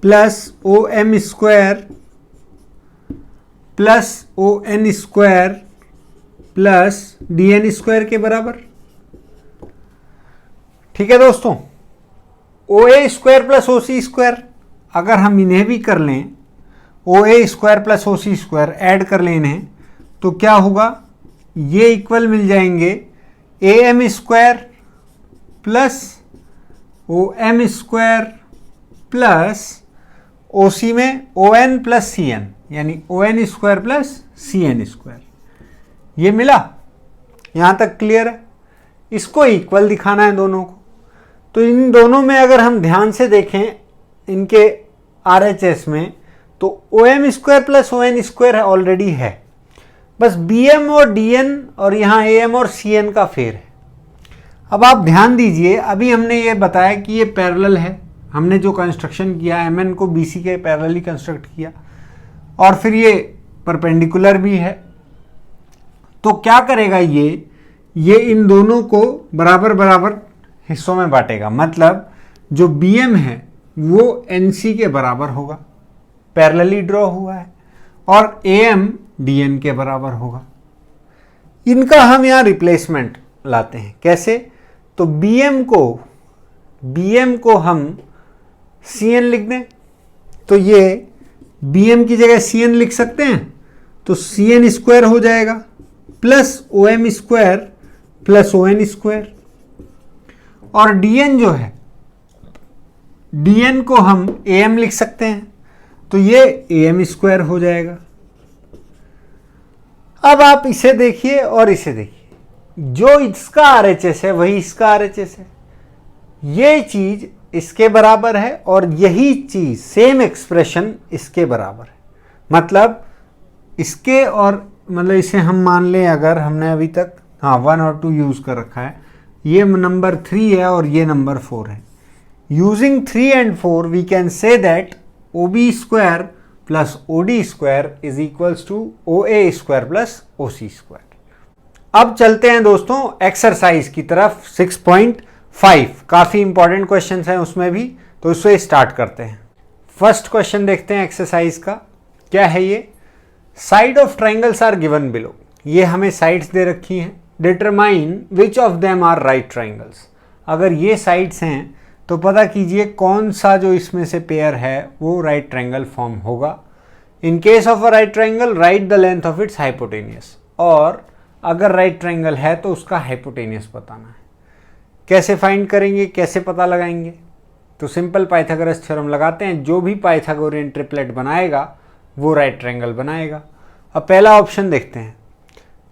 plus OM square plus ON square plus DN square के बराबर। ठीक है दोस्तों, OA square plus OC square अगर हम इन्हें भी कर लें, OA square plus OC square add कर लें इन्हें, तो क्या होगा? ये इक्वल मिल जाएंगे AM square plus OM square plus OC में ON प्लस CN, यानी ON square plus CN square. ये मिला? यहां तक क्लियर है? इसको इक्वल दिखाना है दोनों को, तो इन दोनों में अगर हम ध्यान से देखें इनके RHS में, तो OM square plus ON square already है, बस BM और DN और यहाँ AM और CN का फेर है। अब आप ध्यान दीजिए, अभी हमने ये बताया कि ये पैरेलल है, हमने जो कंस्ट्रक्शन किया MN को BC के पैरेलली कंस्ट्रक्ट किया, और फिर ये परपेंडिकुलर भी है, तो क्या करेगा ये इन दोनों को बराबर बराबर हिस्सों में बांटेगा। मतलब जो BM है वो NC के बराबर होगा, पैरेलली ड्रॉ हुआ है, और AM DN के बराबर होगा। इनका हम यहाँ रिप्लेसमेंट लाते हैं। कैसे? तो BM को हम CN लिख दें, तो ये BM की जगह CN लिख सकते हैं, तो CN स्क्वायर हो जाएगा plus OM square plus ON square. और DN जो है, DN को हम AM लिख सकते हैं, तो ये AM स्क्वायर हो जाएगा। अब आप इसे देखिए और इसे देखिए, जो इसका RHS है वही इसका RHS है, ये चीज इसके बराबर है और यही चीज सेम एक्सप्रेशन इसके बराबर है। मतलब इसके और मतलब इसे हम मान लें, अगर हमने अभी तक 1 और 2 यूज कर रखा है, ये नंबर 3 है और ये नंबर 4 है। Using 3 and 4 we can say that OB square plus OD square is equals to OA square plus OC square. अब चलते हैं दोस्तों एक्सरसाइज की तरफ 6.5। काफी इंपॉर्टेंट क्वेश्चंस हैं उसमें भी, तो इससे स्टार्ट करते हैं। फर्स्ट क्वेश्चन देखते हैं एक्सरसाइज का। क्या है ये? Side of triangles are given below. ये हमें साइड्स दे रखी हैं। Determine which of them are right triangles. अगर ये साइड्स हैं तो पता कीजिए कौन सा जो इसमें से पेयर है वो राइट ट्राइंगल फॉर्म होगा। In case of a right triangle right the length of its hypotenuse. और अगर राइट ट्राइंगल है तो उसका हाइपोटेनियस बताना है। कैसे फाइंड करेंगे, कैसे पता लगाएंगे? तो सिंपल पाइथागोरस थ्योरम लगाते हैं। जो भी पाइथागोरियन ट्रिपलेट बनाएगा वो राइट ट्राइंगल बनाएगा। अब पहला ऑप्शन देखते हैं।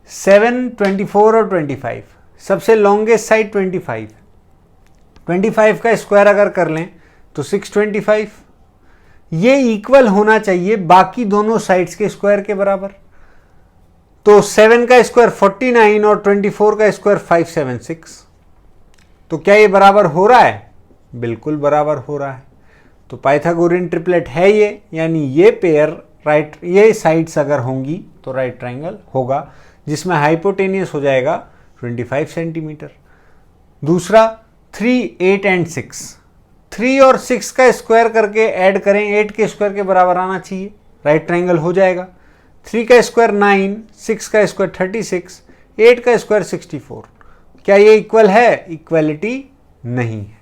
7, 24 और 25। सबसे लॉन्गेस्ट साइड 25। 25 का स्क्वायर अगर कर लें तो 625। ये इक्वल होना चाहिए बाकी दोनों साइड्स के स्क्वायर के बराबर। तो 7 का स्क्वायर 49 और 24 का स्क्वायर 576। तो क्या ये बराबर हो रहा है? बिल्कुल बराबर हो रहा है। तो पाइथागोरियन ट्रिपलेट है ये, यानी ये पेयर राइट, ये साइड्स अगर होंगी तो राइट ट्राइंगल होगा। जिसमें हाइपोटेनियस हो जाएगा 25 सेंटीमीटर। दूसरा 3, 8 एंड 6, 3 और 6 का स्क्वायर करके ऐड करें, 8 के स्क्वायर के बराबर आना चाहिए, राइट ट्रायंगल हो जाएगा। 3 का स्क्वायर 9, 6 का स्क्वायर 36, 8 का स्क्वायर 64। क्या ये इक्वल है? इक्वलिटी नहीं है,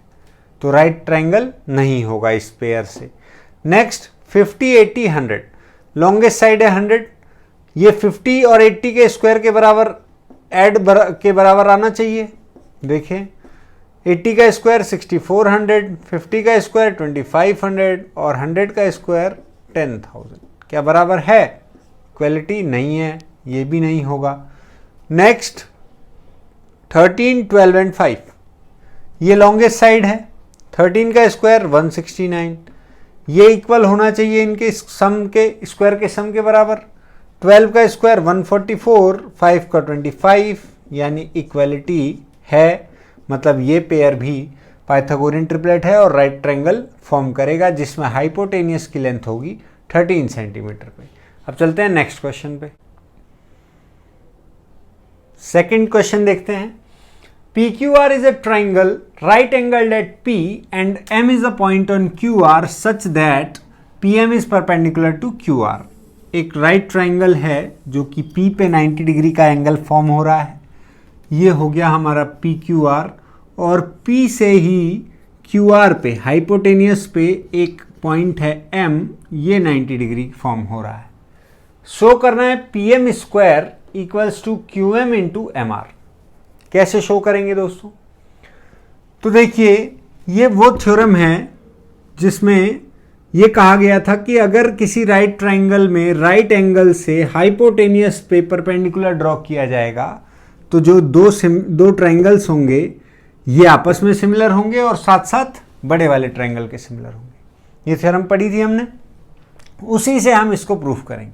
तो राइट ट्रायंगल नहीं होगा इस पेयर से। नेक्स्ट 50, 80, 100, लॉन्गेस्ट साइड है 100, ये 50 और 80 के स्क्वायर के बराबर के बराबर आना चाहिए। देखिए 80 का स्क्वायर 6400, 50 का स्क्वायर 2500 और 100 का स्क्वायर 10,000। क्या बराबर है? इक्वलिटी नहीं है, ये भी नहीं होगा। नेक्स्ट 13, 12 एंड 5, ये लॉन्गेस्ट साइड है। 13 का स्क्वायर 169, ये इक्वल होना चाहिए इनके सम के स्क्वायर के सम के बराबर। 12 का स्क्वायर 144, 5 का 25, यानी इक्वलिटी है, मतलब ये पेयर भी पाइथागोरियन ट्रिपलेट है और राइट ट्रायंगल फॉर्म करेगा, जिसमें हाइपोटेनियस की लेंथ होगी 13 सेंटीमीटर पे। अब चलते हैं नेक्स्ट क्वेश्चन पे। सेकंड क्वेश्चन देखते हैं। PQR is a triangle right angled at P and M is a point on QR such that PM is perpendicular to QR। एक राइट ट्रायंगल है जो कि P पे 90 डिग्री का एंगल फॉर्म हो रहा है। ये हो गया हमारा PQR और P से ही QR पे हाइपोटेनियस पे एक पॉइंट है M, ये 90 डिग्री फॉर्म हो रहा है। शो करना है PM square equals to QM into MR। कैसे शो करेंगे दोस्तों? तो देखिए ये वो थ्योरम है जिसमें ये कहा गया था कि अगर किसी राइट ट्रायंगल में राइट एंगल से हाइपोटेनियस पे परपेंडिकुलर ड्रॉ किया जाएगा तो जो दो ट्रायंगल्स होंगे ये आपस में सिमिलर होंगे और साथ साथ बड़े वाले ट्रायंगल के सिमिलर होंगे। ये थ्योरम पढ़ी थी हमने, उसी से हम इसको प्रूफ करेंगे।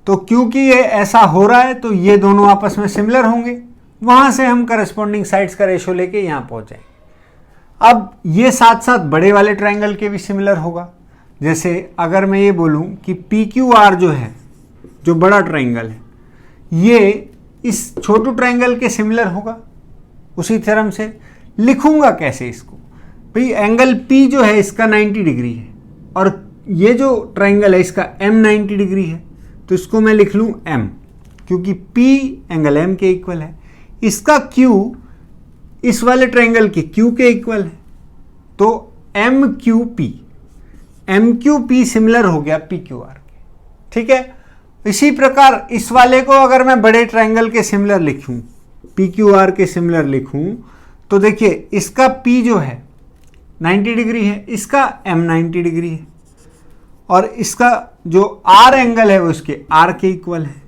तो क्योंकि ये ऐसा हो रहा है तो ये दोनों आपस में सिमिलर होंगे, वहां से हम करस्पॉन्डिंग साइड्स का रेशो लेके यहां पहुंच जाएंगे। अब ये साथ साथ बड़े वाले ट्रायंगल के भी सिमिलर होगा। जैसे अगर मैं ये बोलूं कि PQR जो है, जो बड़ा ट्रायंगल है, ये इस छोटू ट्रायंगल के सिमिलर होगा। उसी थ्योरम से लिखूंगा कैसे इसको? भाई एंगल P जो है इसका 90 डिग्री है और ये जो ट्रायंगल है इसका M 90 डिग्री है, तो इसको मैं लिख लूं M, क्योंकि P एंगल M के इक्वल है। इसका Q इस वाले ट्रायंगल के Q के इक्वल है, तो MQP सिमिलर हो गया PQR के। ठीक है, इसी प्रकार इस वाले को अगर मैं बड़े ट्रायंगल के सिमिलर लिखूं, PQR के सिमिलर लिखूं, तो देखिए इसका P जो है 90 डिग्री है, इसका M 90 डिग्री है और इसका जो R एंगल है वो इसके R के इक्वल है।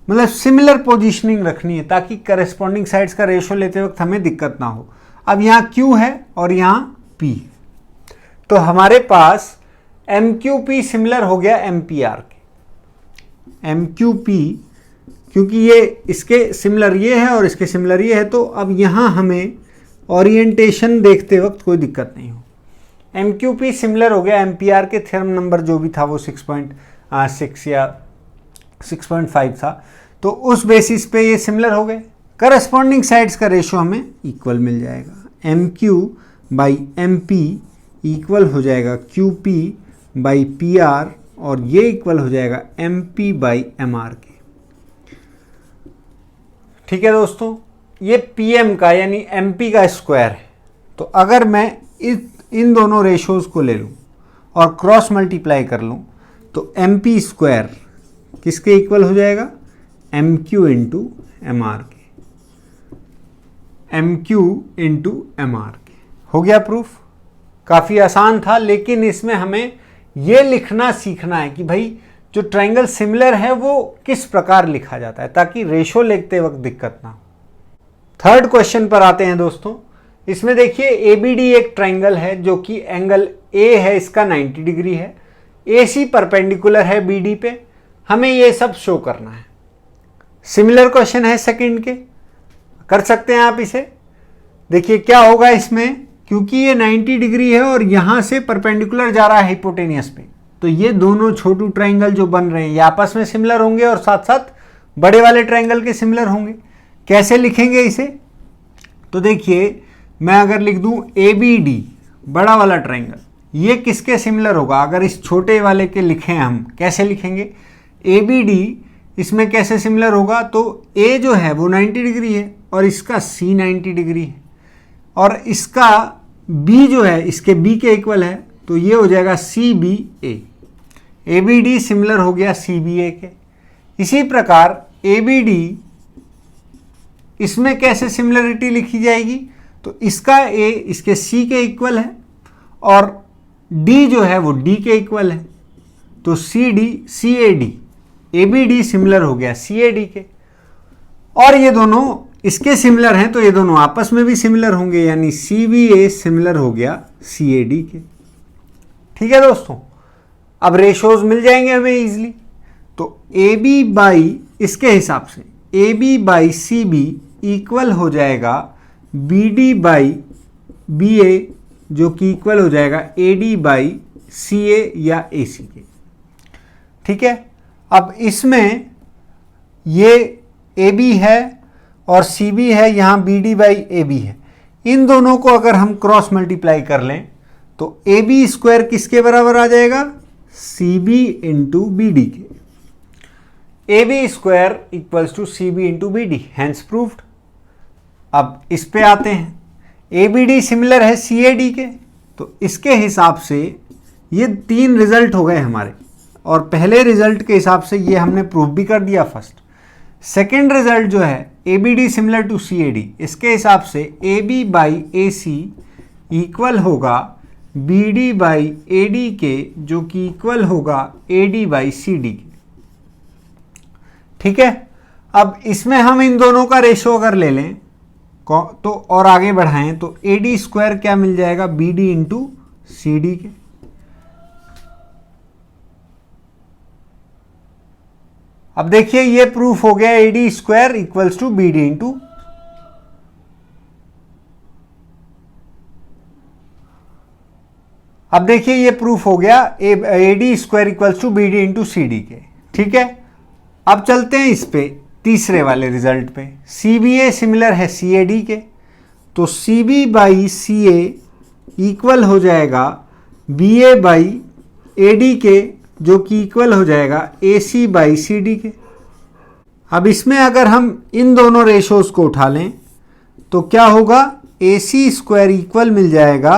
मतलब सिमिलर पोजीशनिंग रखनी है ताकि करस्पॉन्डिंग साइड्स का रेशो लेते वक्त हमें दिक्कत ना हो। अब यहाँ Q है और यहाँ P, तो हमारे पास MQP सिमिलर हो गया MPR के। MQP क्योंकि ये इसके सिमिलर ये है और इसके सिमिलर ये है, तो अब यहाँ हमें ओरिएंटेशन देखते वक्त कोई दिक्कत नहीं हो। MQP सिमिलर हो गया MPR के। थ्योरम नंबर जो भी था वो 6.6 या 6.5 था, तो उस बेसिस पे ये सिमिलर हो गए। करस्पॉन्डिंग साइड्स का रेशो हमें इक्वल मिल जाएगा। MQ बाई MP इक्वल हो जाएगा QP बाई PR और ये इक्वल हो जाएगा MP बाई MR के। ठीक है दोस्तों, ये PM का यानी MP का स्क्वायर है। तो अगर मैं इन दोनों रेशोज को ले लूँ और क्रॉस मल्टीप्लाई कर लूँ तो MP स्क्वायर किसके इक्वल हो जाएगा? MQ इंटू MR के। MQ इंटू MR के। हो गया प्रूफ। काफ़ी आसान था, लेकिन इसमें हमें ये लिखना सीखना है कि भाई जो ट्रायंगल सिमिलर है वो किस प्रकार लिखा जाता है ताकि रेशो लिखते वक्त दिक्कत ना हो। थर्ड क्वेश्चन पर आते हैं दोस्तों। इसमें देखिए ABD एक ट्रायंगल है जो कि एंगल A है, इसका 90 डिग्री है। AC परपेंडिकुलर है BD पे। हमें ये सब शो करना है। सिमिलर क्वेश्चन है सेकंड के, कर सकते हैं आप इसे। देखिए क्या होगा इसमें, क्योंकि ये 90 डिग्री है और यहाँ से परपेंडिकुलर जा रहा है हाइपोटेनियस पे, तो ये दोनों छोटू ट्रायंगल जो बन रहे हैं ये आपस में सिमिलर होंगे और साथ साथ बड़े वाले ट्रायंगल के सिमिलर होंगे। कैसे लिखेंगे इसे? तो देखिए, मैं अगर लिख दूं ABD बड़ा वाला ट्रायंगल, ये किसके सिमिलर होगा? अगर इस छोटे वाले के लिखें हम, कैसे लिखेंगे? ABD इसमें कैसे सिमिलर होगा? तो A जो है वो 90 डिग्री है और इसका C 90 डिग्री है और इसका B जो है इसके B के इक्वल है, तो ये हो जाएगा CBA। ABD सिमिलर हो गया CBA के। इसी प्रकार ABD इसमें कैसे सिमिलरिटी लिखी जाएगी? तो इसका A इसके C के इक्वल है और D जो है वो D के इक्वल है, तो CAD ABD सिमिलर हो गया CAD के। और ये दोनों इसके सिमिलर हैं तो ये दोनों आपस में भी सिमिलर होंगे, यानी CBA सिमिलर हो गया CAD के। ठीक है दोस्तों, अब रेशोज मिल जाएंगे हमें इजीली। तो AB बाई इसके हिसाब से AB बाई CB इक्वल हो जाएगा BD बाई BA, जो कि इक्वल हो जाएगा AD बाई CA या AC के। ठीक है, अब इसमें ये AB है और CB है, यहाँ BD बाई AB है। इन दोनों को अगर हम क्रॉस मल्टीप्लाई कर लें तो AB स्क्वायर किसके बराबर आ जाएगा? CB इंटू BD के। AB square equals to CB into BD, hence proved. अब इस पे आते हैं, ABD सिमिलर है CAD के, तो इसके हिसाब से ये 3 रिजल्ट हो गए हमारे, और पहले रिजल्ट के हिसाब से ये हमने प्रूव भी कर दिया फर्स्ट। सेकेंड रिजल्ट जो है ABD सिमिलर टू CAD, इसके हिसाब से AB बाई AC इक्वल होगा BD बाई AD के, जो कि इक्वल होगा AD बाई CD के। ठीक है, अब इसमें हम इन दोनों का रेशो अगर ले लें तो और आगे बढ़ाएं तो AD स्क्वायर क्या मिल जाएगा? BD इंटू CD के। अब देखिए ये प्रूफ हो गया AD square equals to BD into, अब देखिए ये प्रूफ हो गया AD square equals to BD into CD के। ठीक है, अब चलते हैं इस पे तीसरे वाले रिजल्ट पे। CBA सिमिलर है CAD के, तो CB बाई CA इक्वल हो जाएगा BA बाई AD के, जो कि इक्वल हो जाएगा AC बाई CD के। अब इसमें अगर हम इन दोनों रेशोज को उठा लें तो क्या होगा? AC स्क्वायर इक्वल मिल जाएगा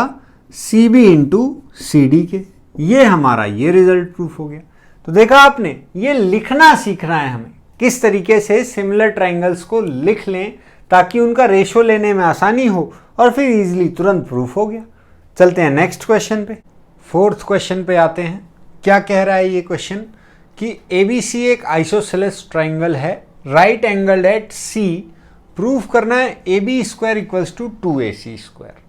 CB इंटू CD के। ये हमारा ये रिजल्ट प्रूफ हो गया। तो देखा आपने, ये लिखना सीखना है हमें, किस तरीके से सिमिलर ट्रायंगल्स को लिख लें ताकि उनका रेशो लेने में आसानी हो और फिर इजीली तुरंत प्रूफ हो गया। चलते हैं नेक्स्ट क्वेश्चन पे। फोर्थ क्वेश्चन पे आते हैं। क्या कह रहा है ये क्वेश्चन कि ABC एक आइसोसेलेस ट्रायंगल है, right angle at C, proof करना है AB square equals to 2AC square.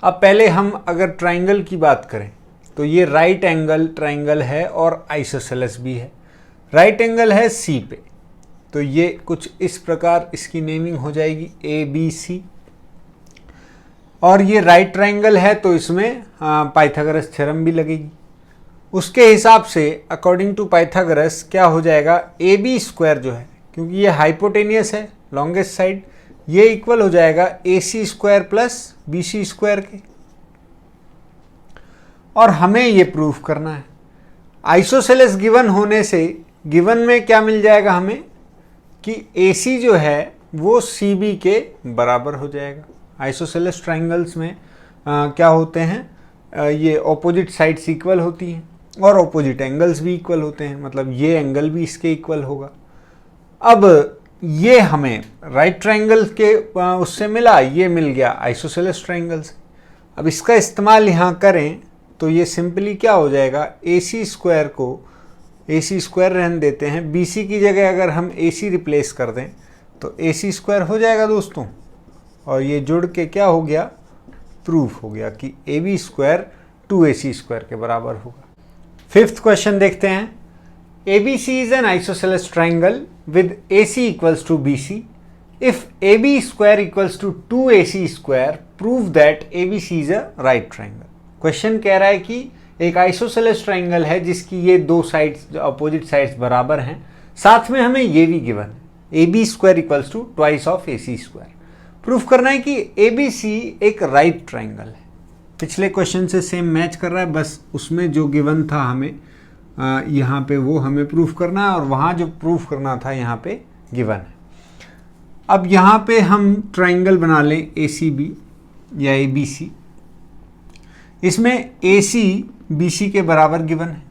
अब पहले हम अगर ट्रायंगल की बात करें तो ये राइट एंगल ट्रायंगल है और आइसोसेलेस भी है। राइट एंगल है C पे, तो ये कुछ इस प्रकार इसकी नेमिंग हो जाएगी ABC। और ये राइट ट्रायंगल है तो इसमें पाइथागोरस थ्योरम भी लगेगी। उसके हिसाब से अकॉर्डिंग टू पाइथागोरस क्या हो जाएगा? AB स्क्वायर जो है, क्योंकि ये हाइपोटेनियस है लॉन्गेस्ट साइड, ये इक्वल हो जाएगा AC square plus BC square के। और हमें ये प्रूफ करना है। आइसोसेलेस गिवन होने से गिवन में क्या मिल जाएगा हमें कि AC जो है वो CB के बराबर हो जाएगा। आइसोसेलेस ट्रायंगल्स में क्या होते हैं, ये ऑपोजिट साइड्स इक्वल होती हैं और ऑपोजिट एंगल्स भी इक्वल होते हैं, मतलब ये एंगल भी इसके इक्वल होगा। अब ये हमें राइट ट्रायंगल के उससे मिला, ये मिल गया आइसोसेलेस ट्रायंगल से। अब इसका इस्तेमाल यहाँ करें तो ये सिंपली क्या हो जाएगा? AC स्क्वायर को AC स्क्वायर रहने देते हैं, BC की जगह अगर हम AC रिप्लेस कर दें तो AC स्क्वायर हो जाएगा दोस्तों, और ये जुड़ के क्या हो गया? प्रूफ हो गया कि AB स्क्वायर 2AC स्क्वायर के बराबर होगा। फिफ्थ क्वेश्चन देखते हैं। ABC is an isosceles triangle with AC equals to BC. If AB square equals to 2AC square, prove that ABC is a right triangle. Question कह रहा है कि एक आइसोसेलेस ट्रायंगल है जिसकी ये दो साइड्स, अपोजिट साइड्स बराबर हैं, साथ में हमें ये भी गिवन है AB square equals to twice of AC square. Proof करना है कि ABC एक राइट ट्राइंगल है। पिछले क्वेश्चन से सेम मैच कर रहा है, बस उसमें जो गिवन था हमें यहाँ पे वो हमें प्रूफ करना है और वहाँ जो प्रूफ करना था यहाँ पे गिवन है। अब यहाँ पे हम ट्राइंगल बना लें ACB या ABC। इसमें AC BC के बराबर गिवन है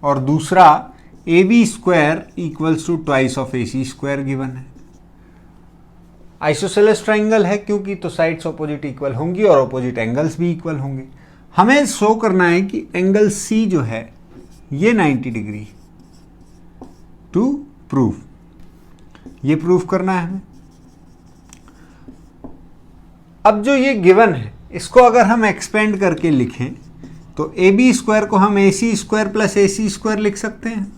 और दूसरा AB square equals to twice of AC square given है। आइसोसेलेस ट्राइंगल है क्योंकि तो साइड्स ऑपोजिट इक्वल होंगी और ऑपोजिट एंगल्स भी इक्वल होंगे। हमें शो करना है कि एंगल C जो है ये 90 डिग्री टू प्रूफ, ये प्रूफ करना है हमें। अब जो ये गिवन है इसको अगर हम एक्सपेंड करके लिखें तो AB स्क्वायर को हम AC square plus AC square लिख सकते हैं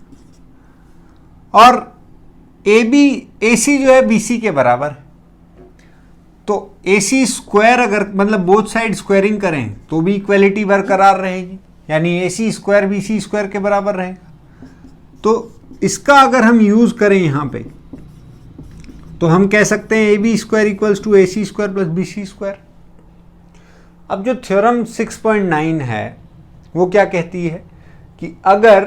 और AC जो है BC के बराबर है। तो AC स्क्वायर अगर मतलब बोथ साइड स्क्वायरिंग करें तो भी इक्वलिटी बरकरार रहेगी, यानी AC स्क्वायर BC स्क्वायर के बराबर रहेगा। तो इसका अगर हम यूज करें यहाँ पे तो हम कह सकते हैं AB square equals to AC square plus BC square. अब जो थ्योरम 6.9 है वो क्या कहती है कि अगर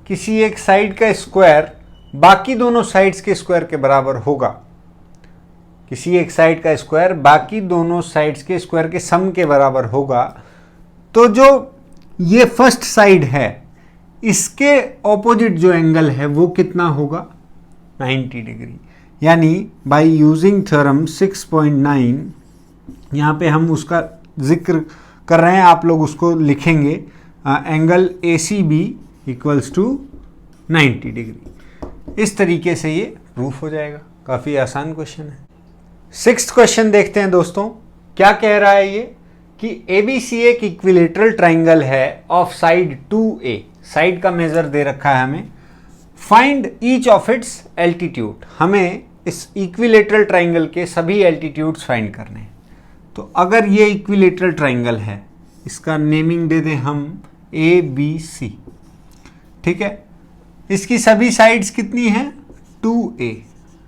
किसी एक साइड का स्क्वायर बाकी दोनों साइड्स के स्क्वायर के बराबर होगा, किसी एक साइड का स्क्वायर बाकी दोनों साइड्स के स्क्वायर के सम के बराबर होगा, तो जो ये फर्स्ट साइड है इसके ऑपोजिट जो एंगल है वो कितना होगा, 90 डिग्री। यानी बाय यूजिंग थ्योरम 6.9 यहाँ पे हम उसका जिक्र कर रहे हैं, आप लोग उसको लिखेंगे angle ACB equals to 90 degree. इस तरीके से ये प्रूफ हो जाएगा। काफ़ी आसान क्वेश्चन है। 6th क्वेश्चन देखते हैं दोस्तों, क्या कह रहा है ये कि ABC एक इक्विलेटरल ट्राइंगल है ऑफ साइड 2A। साइड का मेजर दे रखा है हमें। Find each of its altitude. हमें इस इक्विलेटरल ट्राइंगल के सभी एल्टीट्यूड्स फाइंड करने हैं। तो अगर ये इक्विलेटरल ट्राइंगल है, इसका नेमिंग दे दें हम ABC, ठीक है। इसकी सभी साइड्स कितनी हैं, 2A,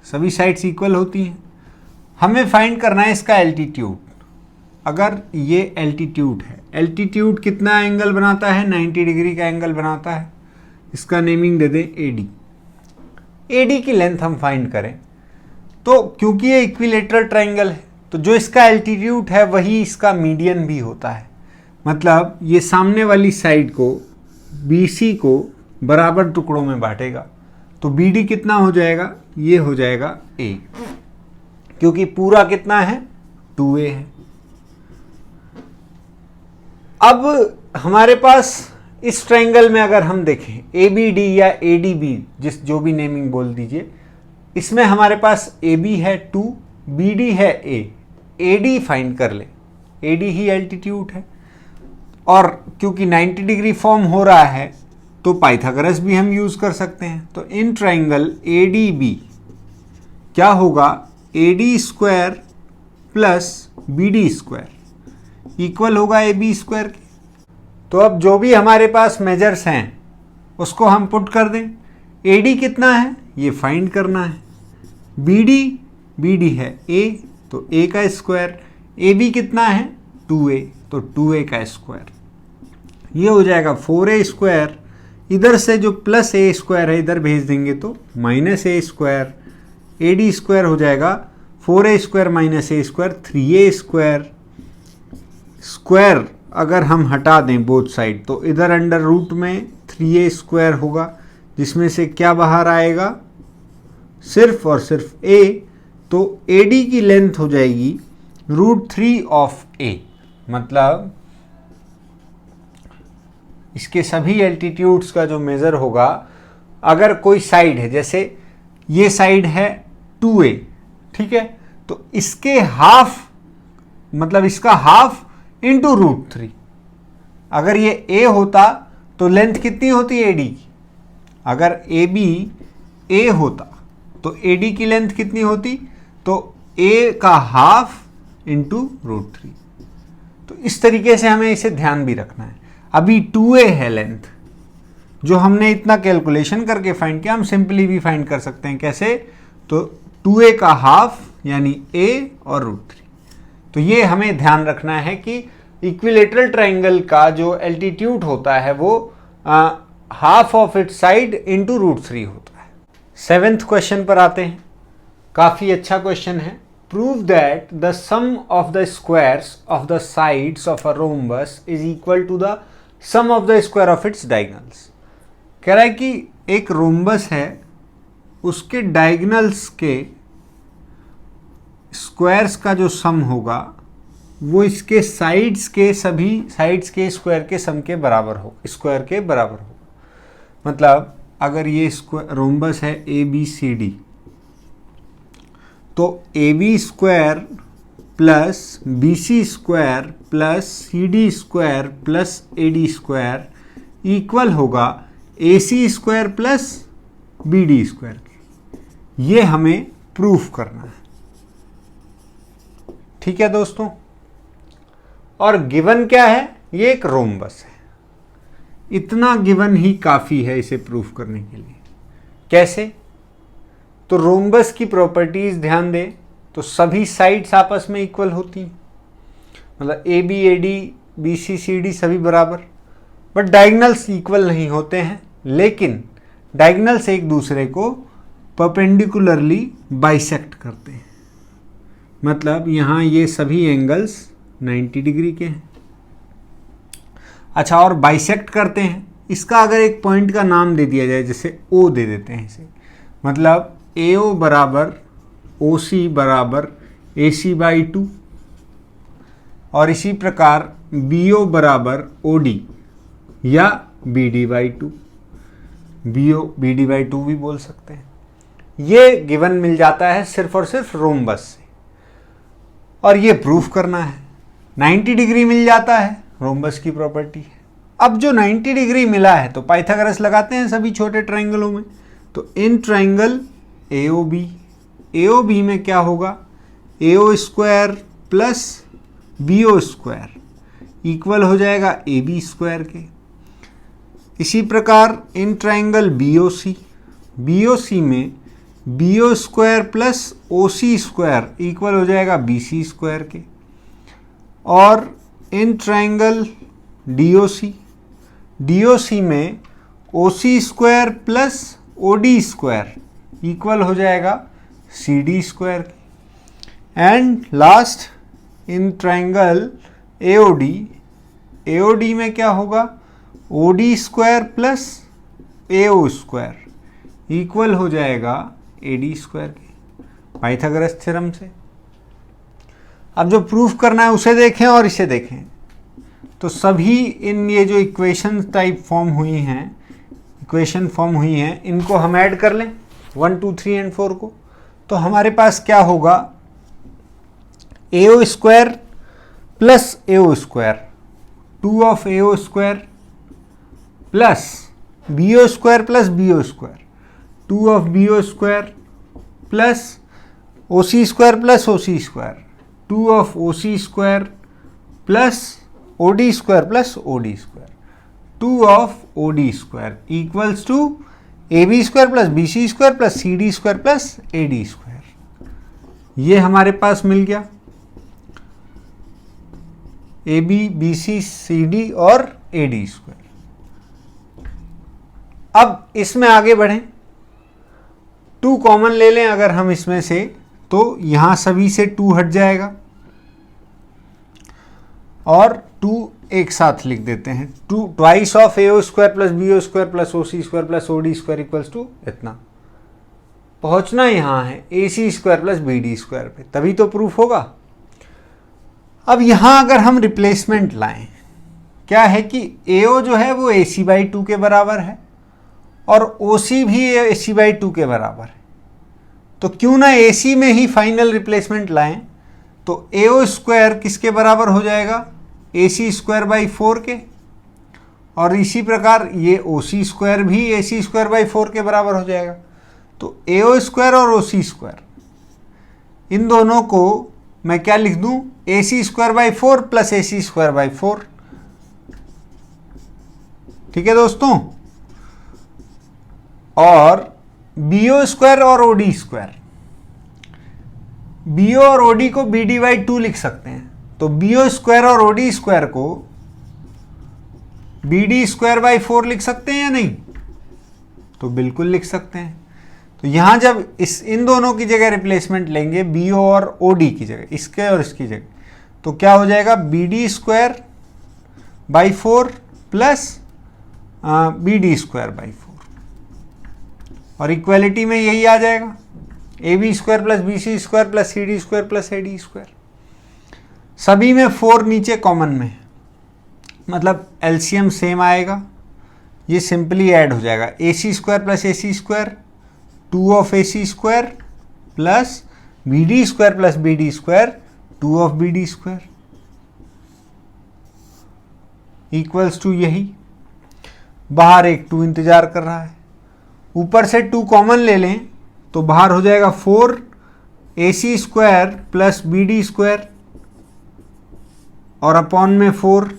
सभी साइड्स इक्वल होती हैं। हमें फाइंड करना है इसका एल्टीट्यूड। अगर ये एल्टीट्यूड है, एल्टीट्यूड कितना एंगल बनाता है, 90 डिग्री का एंगल बनाता है। इसका नेमिंग दे दें AD। AD की लेंथ हम फाइंड करें तो क्योंकि ये इक्विलेटरल ट्राइंगल है तो जो इसका एल्टीट्यूड है वही इसका मीडियन भी होता है। मतलब ये सामने वाली साइड को BC को बराबर टुकड़ों में बांटेगा, तो BD कितना हो जाएगा, ये हो जाएगा A, क्योंकि पूरा कितना है, 2A है। अब हमारे पास इस ट्राइंगल में अगर हम देखें ABD या ADB, जो भी नेमिंग बोल दीजिए, इसमें हमारे पास AB है 2, BD है A, AD फाइंड कर ले, AD ही एल्टीट्यूड है। और क्योंकि 90 डिग्री फॉर्म हो रहा है तो पाइथागोरस भी हम यूज कर सकते हैं। तो इन ट्राइंगल ADB क्या होगा, AD square plus BD square equal होगा AB स्क्वायर के। तो अब जो भी हमारे पास मेजर्स हैं उसको हम पुट कर दें। AD कितना है ये फाइंड करना है, BD है A, तो A का स्क्वायर, AB कितना है 2A, तो 2A का स्क्वायर। ये हो जाएगा 4A स्क्वायर। इधर से जो प्लस A स्क्वायर है इधर भेज देंगे तो minus A square. AD square हो जाएगा 4A square minus A square, 3A square. Square अगर हम हटा दें बोथ साइड तो इधर अंडर रूट में 3A स्क्वायर होगा, जिसमें से क्या बाहर आएगा, सिर्फ और सिर्फ A। तो AD की लेंथ हो जाएगी √3 ऑफ A। मतलब इसके सभी एल्टीट्यूड्स का जो मेजर होगा, अगर कोई साइड है, जैसे ये साइड है 2A, ठीक है, तो इसके हाफ, मतलब इसका हाफ इंटू √3। अगर ये A होता तो लेंथ कितनी होती AD की, अगर AB A होता तो AD की लेंथ कितनी होती, तो A का हाफ इंटू √3। तो इस तरीके से हमें इसे ध्यान भी रखना है। अभी 2A है लेंथ, जो हमने इतना कैलकुलेशन करके फाइंड किया हम सिंपली भी फाइंड कर सकते हैं। कैसे? तो 2a का हाफ यानी a और √3। तो ये हमें ध्यान रखना है कि इक्विलेटरल ट्राइंगल का जो एल्टीट्यूड होता है वो half of its side into √3 होता है। 7th क्वेश्चन पर आते हैं। काफ़ी अच्छा क्वेश्चन है। Prove that the sum of the squares of the sides of a rhombus is equal to the sum of the square of its diagonals. कह रहा है कि एक रोम्बस है, उसके डायगोनल्स के स्क्वायर्स का जो सम होगा वो इसके साइड्स के सभी साइड्स के स्क्वायर के सम के बराबर हो, स्क्वायर के बराबर होगा। मतलब अगर ये रोम्बस है ABCD, तो AB square plus BC square plus CD square plus AD square equal होगा AC square plus BD square. ये हमें प्रूफ करना है। ठीक है दोस्तों, और गिवन क्या है? ये एक रोम्बस है। इतना गिवन ही काफ़ी है इसे प्रूफ करने के लिए। कैसे? तो रोम्बस की प्रॉपर्टीज ध्यान दें तो सभी साइड्स आपस में इक्वल होती हैं, मतलब AB AD BC CD सभी बराबर, बट डायगोनल्स इक्वल नहीं होते हैं। लेकिन डायगोनल्स एक दूसरे को परपेंडिकुलरली बाइसेक्ट करते हैं। मतलब यहाँ ये सभी एंगल्स 90 डिग्री के हैं। अच्छा, और बाइसेक्ट करते हैं। इसका अगर एक पॉइंट का नाम दे दिया जाए, जैसे O दे देते हैं इसे, मतलब AO बराबर OC बराबर AC/2, और इसी प्रकार BO बराबर OD या BD/2, BD/2 भी बोल सकते हैं। ये गिवन मिल जाता है सिर्फ और सिर्फ रोम्बस से, और ये प्रूफ करना है। 90 डिग्री मिल जाता है, रोम्बस की प्रॉपर्टी है। अब जो 90 डिग्री मिला है तो पाइथागोरस लगाते हैं सभी छोटे ट्राइंगलों में। तो इन ट्राइंगल AOB में क्या होगा? AO square plus BO square equal हो जाएगा AB स्क्वायर के। इसी प्रकार इन ट्राइंगल BOC में BO square plus OC square equal हो जाएगा BC स्क्वायर के। और इन ट्राइंगल DOC में OC square plus OD square equal हो जाएगा CD स्क्वायर के। And last in triangle AOD में क्या होगा? OD square plus AO square equal हो जाएगा AD स्क्वायर के, पाइथागोरस थ्योरम से। अब जो प्रूफ करना है उसे देखें और इसे देखें। तो सभी इन ये जो इक्वेशन टाइप फॉर्म हुई हैं, इक्वेशन फॉर्म हुई हैं, इनको हम ऐड कर लें 1 2 3 एंड 4 को। तो हमारे पास क्या होगा? AO square plus AO square 2 of AO square plus BO square plus BO square 2 of BO square plus OC square plus OC square 2 of OC square plus OD square plus OD square 2 of OD square equals to AB square plus BC square plus CD square plus AD square. ये हमारे पास मिल गया AB BC CD और AD square. अब इसमें आगे बढ़ें, 2 common ले लें अगर हम इसमें से, तो यहां सभी से 2 हट जाएगा और 2 एक साथ लिख देते हैं। 2 twice of AO square plus BO square plus OC square plus OD square equals to इतना। पहुंचना यहां है AC square plus BD square पे, तभी तो प्रूफ होगा। अब यहां अगर हम रिप्लेसमेंट लाएं, क्या है कि AO जो है वो AC/2 के बराबर है और OC भी AC/2 के बराबर है। तो क्यों ना AC में ही फाइनल रिप्लेसमेंट लाएं। तो AO स्क्वायर किसके बराबर हो जाएगा? AC स्क्वायर बाई 4 के, और इसी प्रकार ये OC स्क्वायर भी AC स्क्वायर बाई 4 के बराबर हो जाएगा। तो AO स्क्वायर और OC स्क्वायर, इन दोनों को मैं क्या लिख दूं? AC square by 4 plus AC square by 4। ठीक है दोस्तों, और BO स्क्वायर और OD स्क्वायर। BO और OD को BD/2 लिख सकते हैं, तो BO स्क्वायर और OD स्क्वायर को BD स्क्वायर/ 4 लिख सकते हैं या नहीं? तो बिल्कुल लिख सकते हैं। तो यहां जब इन दोनों की जगह रिप्लेसमेंट लेंगे, BO और OD की जगह, इसके और इसकी जगह, तो क्या हो जाएगा? BD square by 4 plus BD square by 4, और इक्वालिटी में यही आ जाएगा, AB square plus BC square plus CD square plus AD square. सभी में 4 नीचे कॉमन में है, मतलब एलसीएम सेम आएगा, ये सिंपली ऐड हो जाएगा। AC square plus AC square 2 of AC square plus BD square plus BD square 2 of BD square equals to यही। बाहर एक 2 इंतजार कर रहा है, ऊपर से 2 कॉमन ले लें तो बाहर हो जाएगा 4 AC square plus BD square और अपॉन में 4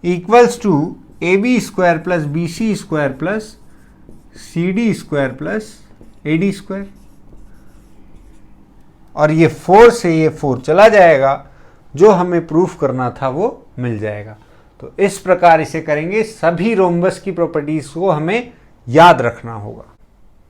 equals to AB square plus BC square plus CD square plus AD square. और ये 4 से ये 4 चला जाएगा, जो हमें प्रूफ करना था वो मिल जाएगा। तो इस प्रकार इसे करेंगे। सभी रोम्बस की प्रॉपर्टीज को हमें याद रखना होगा।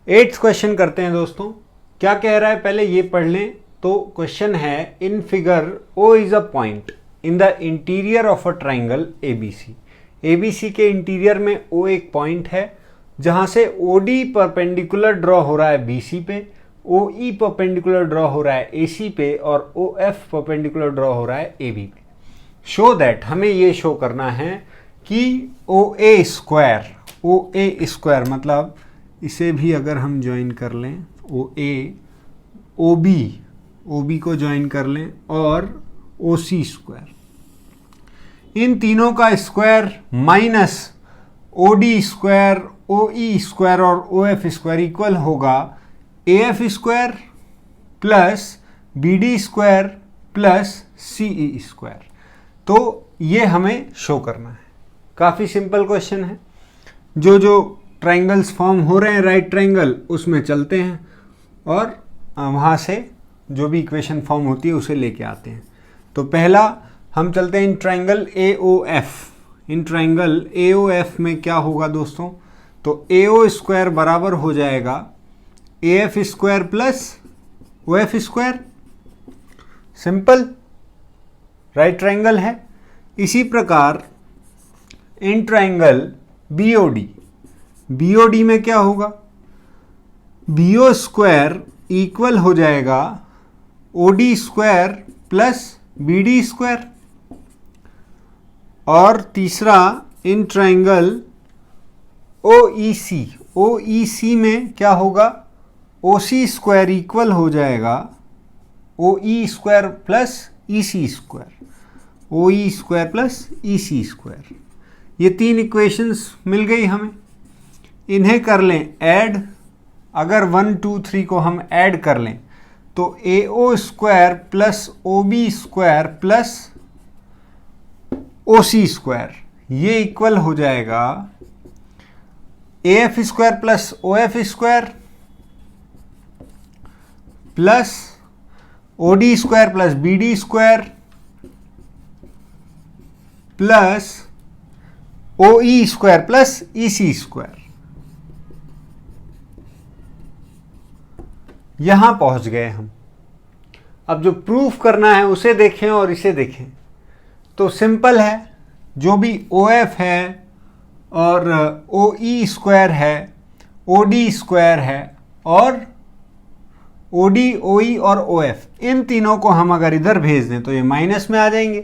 8th क्वेश्चन करते हैं दोस्तों। क्या कह रहा है पहले ये पढ़ लें। तो क्वेश्चन है, in figure O is a point in the interior of a triangle ABC। ABC के इंटीरियर में O एक पॉइंट है जहां से OD परपेंडिकुलर ड्रॉ हो रहा है BC पे, OE परपेंडिकुलर ड्रॉ हो रहा है AC पे और OF परपेंडिकुलर ड्रॉ हो रहा है AB पे। शो दैट, हमें ये शो करना है कि OA स्क्वायर मतलब इसे भी अगर हम ज्वाइन कर लें, OB को ज्वाइन कर लें और OC स्क्वायर, इन तीनों का square minus OD square, OE square और OF स्क्वायर इक्वल होगा AF square plus BD square plus CE square. तो ये हमें शो करना है। काफ़ी सिंपल क्वेश्चन है। जो ट्राइंगल्स फॉर्म हो रहे हैं राइट ट्राइंगल, उसमें चलते हैं और वहाँ से जो भी इक्वेशन फॉर्म होती है उसे लेके आते हैं। तो पहला हम चलते हैं in triangle AOF। In triangle AOF में क्या होगा दोस्तों? तो AO स्क्वायर बराबर हो जाएगा AF square plus OF square. Simple, right triangle है। इसी प्रकार इन ट्राइंगल BOD में क्या होगा? BO स्क्वायर इक्वल हो जाएगा OD square plus BD square. और तीसरा इन ट्राइंगल OEC में क्या होगा? OC स्क्वायर इक्वल हो जाएगा OE square plus EC square, OE square plus EC square. ये 3 इक्वेशंस मिल गई हमें। इन्हें कर लें ऐड। अगर 1 2 3 को हम ऐड कर लें तो AO square plus OB square plus OC square, ये इक्वल हो जाएगा AF square plus OF square plus OD square plus BD square plus OE square plus EC square. यहां पहुंच गए हम। अब जो प्रूफ करना है उसे देखें और इसे देखें। तो सिंपल है, जो भी OF है और OE स्क्वायर है, OD स्क्वायर है और OD, OE और OF, इन तीनों को हम अगर इधर भेज दें तो ये माइनस में आ जाएंगे।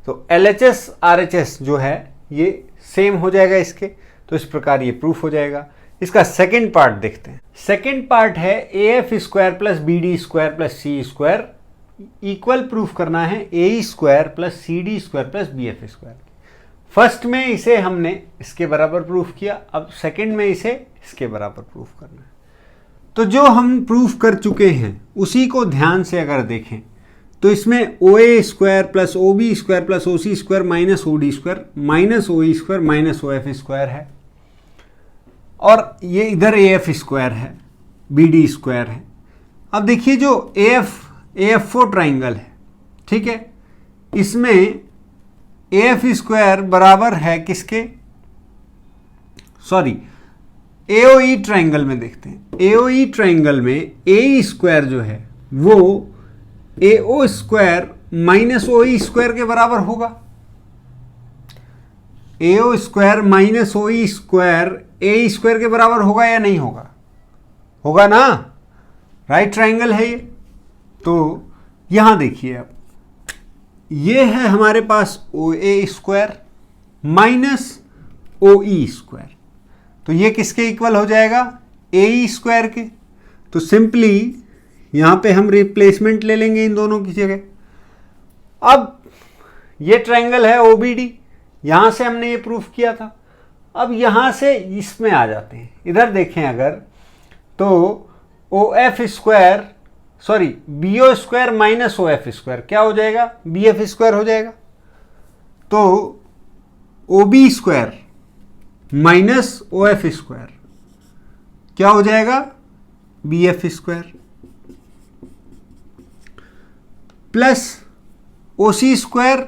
तो LHS RHS जो है ये सेम हो जाएगा इसके। तो इस प्रकार ये प्रूफ हो जाएगा। इसका सेकंड पार्ट देखते हैं। सेकंड पार्ट है AF square plus BD square plus C square equal proof करना है AE square plus CD square plus BF square. First में इसे हमने इसके बराबर प्रूफ किया, अब सेकंड में इसे इसके बराबर प्रूफ करना है। तो जो हम प्रूफ कर चुके हैं उसी को ध्यान से अगर देखें तो इसमें OA square plus OB square plus OC square minus OD square minus OE square minus OF square है। और ये इधर ए एफ स्क्वायर है, बी डी स्क्वायर है। अब देखिए जो AF4 ट्राइंगल है, ठीक है, इसमें ए एफ स्क्वायर बराबर है किसके, सॉरी AOE ट्राइंगल में देखते हैं। AOE ट्राइंगल में ए स्क्वायर जो है वो AO square minus OE square के बराबर होगा। AO square minus OE square A square के बराबर होगा या नहीं होगा? होगा ना, राइट ट्राइंगल है ये। तो यहां देखिए अब ये है हमारे पास OA square minus OE square, तो ये किसके इक्वल हो जाएगा? AE स्क्वायर के। तो सिंपली यहां पे हम रिप्लेसमेंट ले लेंगे इन दोनों की जगह। अब ये ट्रायंगल है OBD, यहां से हमने ये प्रूफ किया था। अब यहां से इसमें आ जाते हैं, इधर देखें अगर तो OF square sorry BO square minus OF square क्या हो जाएगा? BF स्क्वायर हो जाएगा। तो OB square minus OF square क्या हो जाएगा? BF square plus OC square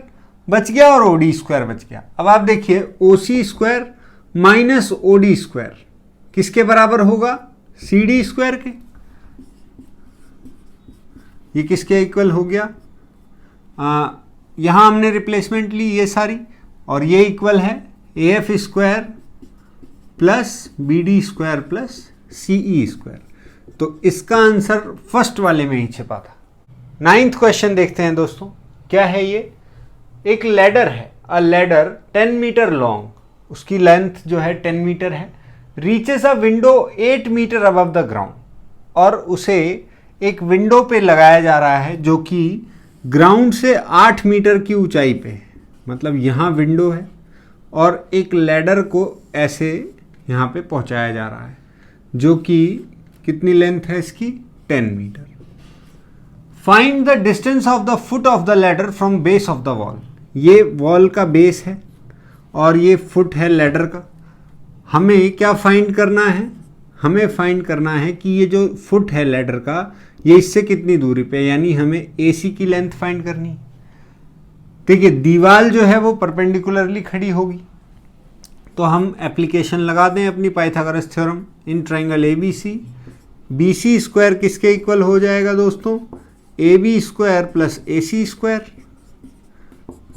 बच गया और OD स्क्वायर बच गया। अब आप देखिए OC square minus OD square किसके बराबर होगा? CD स्क्वायर के। ये किसके इक्वल हो गया? यहां हमने रिप्लेसमेंट ली ये सारी, और ये इक्वल है AF square plus BD square plus CE square. तो इसका आंसर फर्स्ट वाले में ही छिपा था। 9th क्वेश्चन देखते हैं दोस्तों, क्या है ये? एक लैडर है, अ लैडर 10 मीटर लॉन्ग, उसकी लेंथ जो है 10 मीटर है, reaches a window 8 metre above the ground, और उसे एक विंडो पे लगाया जा रहा है जो कि ग्राउंड से 8 मीटर की ऊंचाई पे है। मतलब यहाँ विंडो है और एक लैडर को ऐसे यहाँ पे पहुँचाया जा रहा है, जो कि कितनी लेंथ है इसकी? 10 metre. Find the distance of the foot of the ladder from base of the wall. ये वॉल का बेस है और ये फुट है लैडर का। हमें क्या फाइंड करना है? हमें फाइंड करना है कि ये जो फुट है लैडर का, ये इससे कितनी दूरी पे, यानी हमें AC की लेंथ फाइंड करनी। देखिए दीवार जो है वो परपेंडिकुलरली खड़ी होगी, तो हम एप्लीकेशन लगा दें अपनी Pythagoras theorem. In triangle ABC, BC square किसके इक्वल हो जाएगा दोस्तों? AB square plus AC square.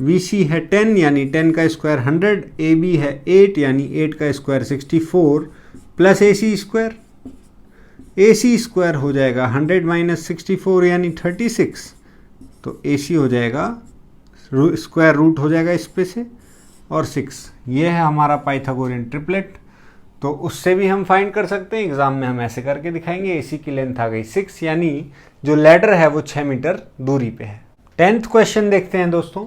BC है 10 यानी 10 का स्क्वायर 100, AB है 8 यानी 8 का square 64 plus AC square. AC square हो जाएगा 100 माइनस 64 यानी 36, तो AC हो जाएगा स्क्वायर रूट हो जाएगा इस पे से और 6। ये है हमारा पाइथागोरियन ट्रिपलेट। तो उससे भी हम फाइंड कर सकते हैं, एग्जाम में हम ऐसे करके दिखाएंगे। AC की लेंथ आ गई 6, यानी जो लैडर है वो 6 मीटर दूरी पे है। 10th क्वेश्चन देखते हैं दोस्तों।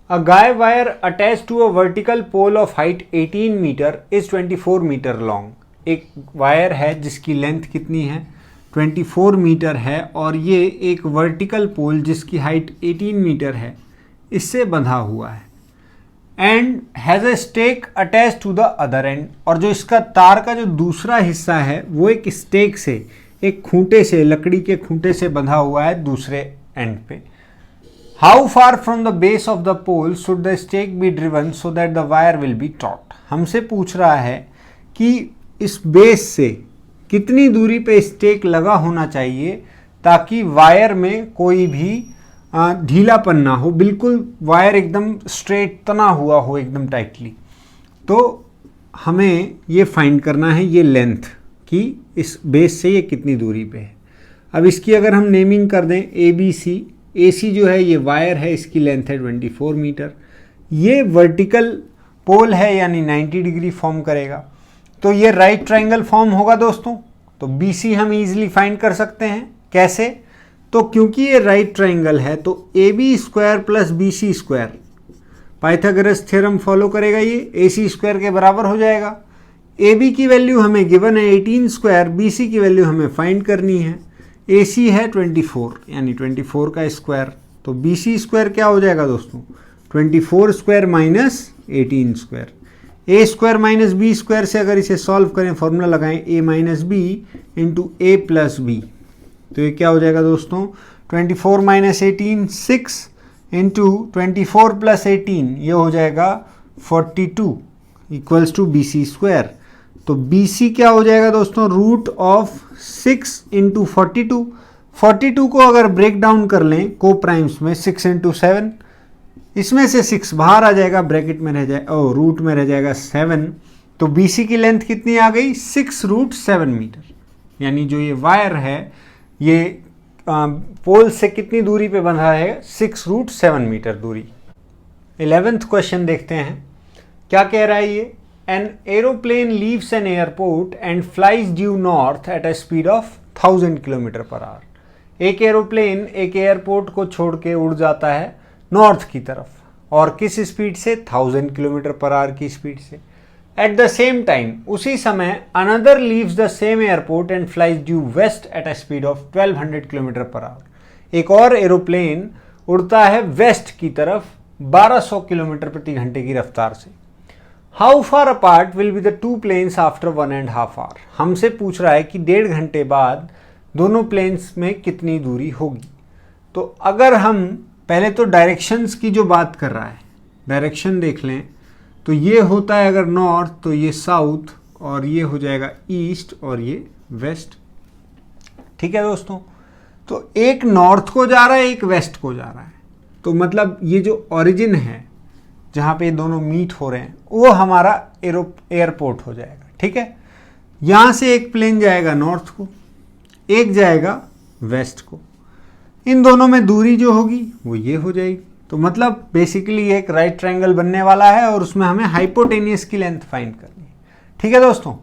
A guy wire attach to a vertical pole of height 18 metre is 24 metre long. एक वायर है जिसकी लेंथ कितनी है? 24 मीटर है, और ये एक वर्टिकल पोल जिसकी हाइट 18 मीटर है इससे बंधा हुआ है। And has a stake attach to the other end, और जो इसका तार का जो दूसरा हिस्सा है वो एक स्टेक से, एक खूंटे से, लकड़ी के खूंटे से बंधा हुआ है दूसरे एंड पे। How far from the base of the pole should the stake be driven so that the wire will be taut. हमसे पूछ रहा है कि इस बेस से कितनी दूरी पे स्टेक लगा होना चाहिए ताकि वायर में कोई भी ढीलापन ना हो, बिल्कुल वायर एकदम स्ट्रेट तना हुआ हो एकदम टाइटली। तो हमें ये फाइंड करना है ये लेंथ कि इस बेस से ये कितनी दूरी पे है। अब इसकी अगर हम नेमिंग कर दें ABC, AC जो है ये वायर है, इसकी लेंथ है 24 मीटर। ये वर्टिकल पोल है यानी 90 डिग्री फॉर्म करेगा, तो ये राइट ट्रायंगल फॉर्म होगा दोस्तों। तो BC हम इजीली फाइंड कर सकते हैं। कैसे? तो क्योंकि ये राइट ट्रायंगल है तो AB square plus BC square Pythagoras theorem follow करेगा, ये AC स्क्वायर के बराबर हो जाएगा। AB की वैल्यू हमें गिवन है 18 स्क्वायर, BC की वैल्यू हमें फाइंड करनी है। AC है 24 यानी 24 का स्क्वायर, तो BC स्क्वायर क्या हो जाएगा दोस्तों? 24 square minus 18 square. A square minus B square से अगर इसे सॉल्व करें, फॉर्मूला लगाएं ए माइनस बी इंटू ए प्लस बी, तो ये क्या हो जाएगा दोस्तों 24 माइनस 18 6 इंटू 24 प्लस 18 ये हो जाएगा 42 equals to B C square. तो बी सी क्या हो जाएगा दोस्तों रूट ऑफ 6 इंटू 42 को अगर ब्रेक डाउन कर लें को प्राइम्स में 6 इंटू 7, इसमें से 6 बाहर आ जाएगा, ब्रैकेट में रह जाएगा रूट में रह जाएगा 7। तो BC की लेंथ कितनी आ गई 6√7 मीटर, यानी जो ये वायर है ये पोल से कितनी दूरी पे बंधा है 6√7 मीटर दूरी। 11th क्वेश्चन देखते हैं क्या कह रहा है ये। An aeroplane leaves an airport and flies due north eight a speed of 1000 kilometre per hour. एक एरोप्लेन एक एयरपोर्ट को छोड़ के उड़ जाता है नॉर्थ की तरफ, और किस स्पीड से 1000 किलोमीटर पर आवर की स्पीड से। एट द सेम टाइम उसी समय another leaves the same airport and flies due west at a speed of 1200 kilometre per hour. एक और एरोप्लेन उड़ता है वेस्ट की तरफ 1200 किलोमीटर प्रति घंटे की रफ्तार से। How far apart will be the two planes after 1.5 hour. हमसे पूछ रहा है कि 1.5 घंटे बाद दोनों प्लेन्स में कितनी दूरी होगी। तो अगर हम पहले तो डायरेक्शंस की जो बात कर रहा है, डायरेक्शन देख लें तो ये होता है अगर नॉर्थ तो ये साउथ, और ये हो जाएगा ईस्ट और ये वेस्ट। ठीक है दोस्तों, तो एक नॉर्थ को जा रहा है एक वेस्ट को जा रहा है, तो मतलब ये जो ओरिजिन है जहाँ पे दोनों मीट हो रहे हैं वो हमारा एयरपोर्ट हो जाएगा। ठीक है, यहाँ से एक प्लेन जाएगा नॉर्थ को, एक जाएगा वेस्ट को, इन दोनों में दूरी जो होगी वो ये हो जाएगी। तो मतलब बेसिकली एक राइट ट्रायंगल बनने वाला है और उसमें हमें हाइपोटेनियस की लेंथ फाइंड करनी है। ठीक है दोस्तों,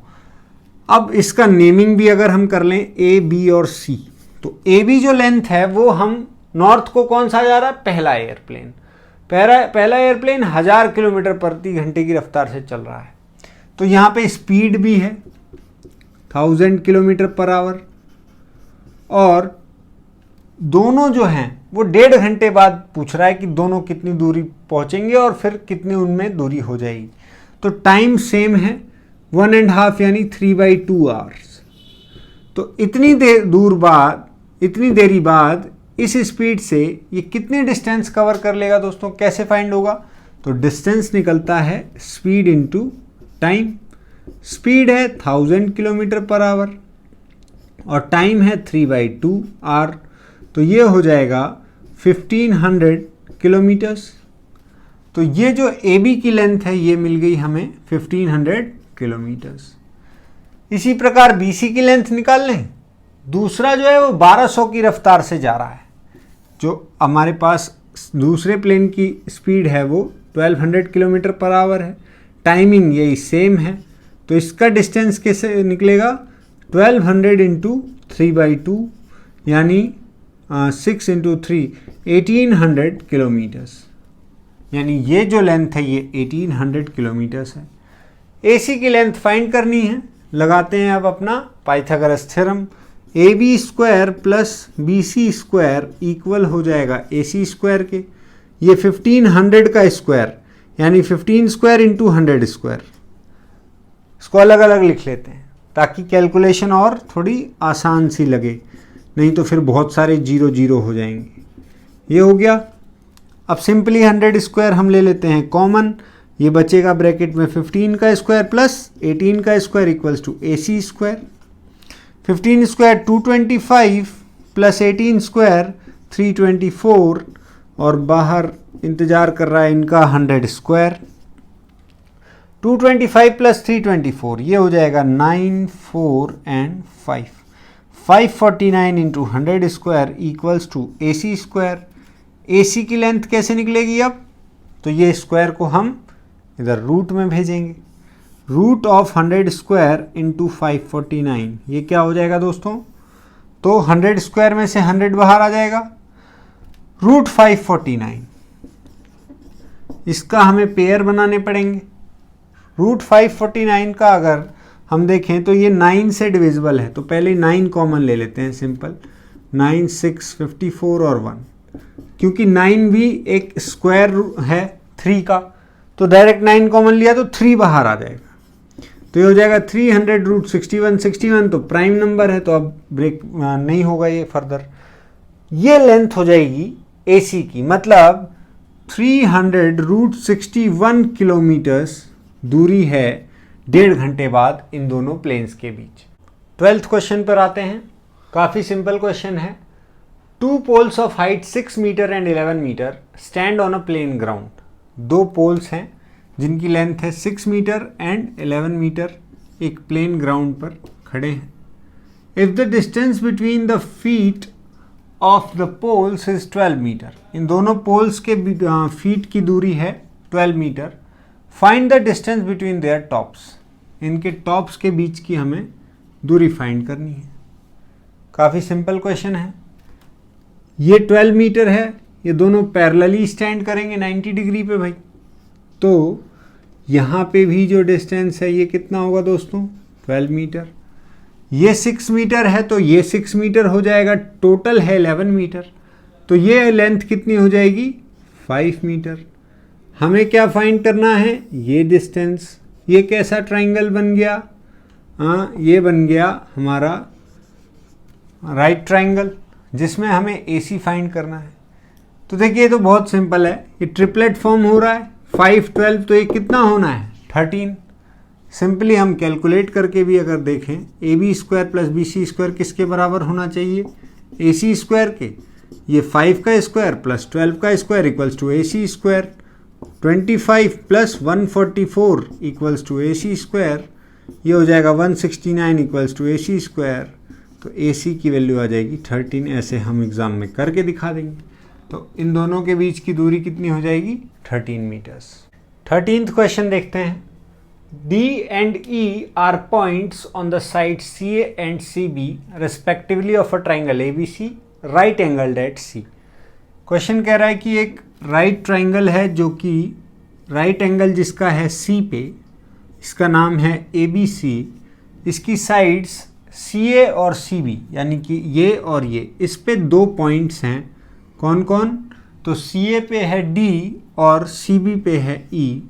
अब इसका नेमिंग भी अगर हम कर लें ए बी और सी, तो ए बी जो लेंथ है वो हम नॉर्थ को कौन सा जा रहा है पहला एयरप्लेन, पहला एयरप्लेन 1000 किलोमीटर प्रति घंटे की रफ्तार से चल रहा है, तो यहाँ पे स्पीड भी है 1000 किलोमीटर पर आवर, और दोनों जो हैं वो 1.5 घंटे बाद पूछ रहा है कि दोनों कितनी दूरी पहुंचेंगे और फिर कितनी उनमें दूरी हो जाएगी। तो टाइम सेम है 1.5 यानी 3/2 आवर्स। तो इतनी देरी बाद इस स्पीड से ये कितने डिस्टेंस कवर कर लेगा दोस्तों, कैसे फाइंड होगा। तो डिस्टेंस निकलता है स्पीड इनटू टाइम। स्पीड है 1000 किलोमीटर पर आवर और टाइम है 3/2 आवर, तो ये हो जाएगा 1500 किलोमीटर्स। तो ये जो ए बी की लेंथ है ये मिल गई हमें 1500 किलोमीटर्स। इसी प्रकार बी सी की लेंथ निकाल लें। दूसरा जो है वो 1200 की रफ्तार से जा रहा है, जो हमारे पास दूसरे प्लेन की स्पीड है वो 1200 किलोमीटर पर आवर है, टाइमिंग यही सेम है, तो इसका डिस्टेंस कैसे निकलेगा 1200 इंटू 3/2 यानी 6 इंटू 3 1800 किलोमीटर्स, यानी ये जो लेंथ है ये 1800 किलोमीटर्स है। AC की लेंथ फाइंड करनी है, लगाते हैं अब अपना Pythagoras theorem. AB square plus BC square equal हो जाएगा AC स्क्वायर के, ये 1500 का स्क्वायर यानी 15 स्क्वायर इंटू 100 स्क्वायर। इसको अलग अलग लिख लेते हैं ताकि कैलकुलेशन और थोड़ी आसान सी लगे, नहीं तो फिर बहुत सारे 0 हो जाएंगे। ये हो गया। अब सिंपली 100 स्क्वायर हम ले लेते हैं कॉमन, ये बचेगा ब्रैकेट में 15 का स्क्वायर प्लस 18 का square equals to AC square. 15 square 225 plus 18 square 324, और बाहर इंतजार कर रहा है इनका 100 स्क्वायर। 225 प्लस 324 ये हो जाएगा 9 4 and 5 549 into 100 square equals to AC square. AC की लेंथ कैसे निकलेगी अब, तो ये स्क्वायर को हम इधर रूट में भेजेंगे। रूट ऑफ 100 स्क्वायर इंटू 549 ये क्या हो जाएगा दोस्तों, तो 100 स्क्वायर में से 100 बाहर आ जाएगा, रूट 549। इसका हमें पेयर बनाने पड़ेंगे। रूट 549 का अगर हम देखें तो ये 9 से डिविजिबल है, तो पहले 9 कॉमन ले लेते हैं सिंपल, 9 6 54 और 1, क्योंकि 9 भी एक स्क्वायर है 3 का, तो तो डायरेक्ट 9 कॉमन लिया तो 3 बाहर आ जाएगा, तो ये हो जाएगा 300√61 तो प्राइम नंबर है, तो अब ब्रेक नहीं होगा ये फर्दर। ये लेंथ हो जाएगी AC की, मतलब 300√61 किलोमीटर्स दूरी है 1.5 घंटे बाद इन दोनों प्लेन्स के बीच। 12th क्वेश्चन पर आते हैं। काफ़ी सिंपल क्वेश्चन है। 2 poles of height 6 metre and 11 metre stand on a plane ground. 2 poles हैं जिनकी लेंथ है 6 मीटर एंड 11 मीटर, एक प्लेन ग्राउंड पर खड़े हैं। If the distance between the feet of the poles is 12 metre, इन दोनों पोल्स के फीट की दूरी है 12 metre. Find the distance between their tops, इनके टॉप्स के बीच की हमें दूरी फाइंड करनी है। काफ़ी सिंपल क्वेश्चन है। ये 12 मीटर है, ये दोनों पैरेलली स्टैंड करेंगे 90 डिग्री पे भाई, तो यहाँ पे भी जो डिस्टेंस है ये कितना होगा दोस्तों, 12 मीटर। ये 6 मीटर है तो ये 6 मीटर हो जाएगा, टोटल है 11 मीटर, तो ये लेंथ कितनी हो जाएगी, 5 मीटर। हमें क्या फाइंड करना है, ये डिस्टेंस। ये कैसा ट्राइंगल बन गया, हाँ ये बन गया हमारा राइट ट्राइंगल, जिसमें हमें AC फाइंड करना है। तो देखिए, तो बहुत सिंपल है, ये ट्रिपलेट फॉर्म हो रहा है, 5, 12, तो ये कितना होना है, 13। सिंपली हम कैलकुलेट करके भी अगर देखें, AB² + BC² किसके बराबर होना चाहिए, AC² के। ये 5 का स्क्वायर + 12 का स्क्वायर = AC²। 25 + 144 = AC²। ये हो जाएगा 169 = AC²। तो AC की वैल्यू आ जाएगी 13। ऐसे हम एग्ज़ाम में करके दिखा देंगे। तो इन दोनों के बीच की दूरी कितनी हो जाएगी, 13 मीटर्स। 13th क्वेश्चन देखते हैं। D and E are points on the sides CA and CB respectively of a triangle ABC right angled at C। Question कह रहा है कि एक राइट ट्राइंगल है जो कि राइट एंगल जिसका है C पे, इसका नाम है ABC। इसकी साइड्स CA और CB यानी कि ये और ये, इस पे 2 पॉइंट्स हैं। कौन कौन, तो CA पे है D और CB पे है E।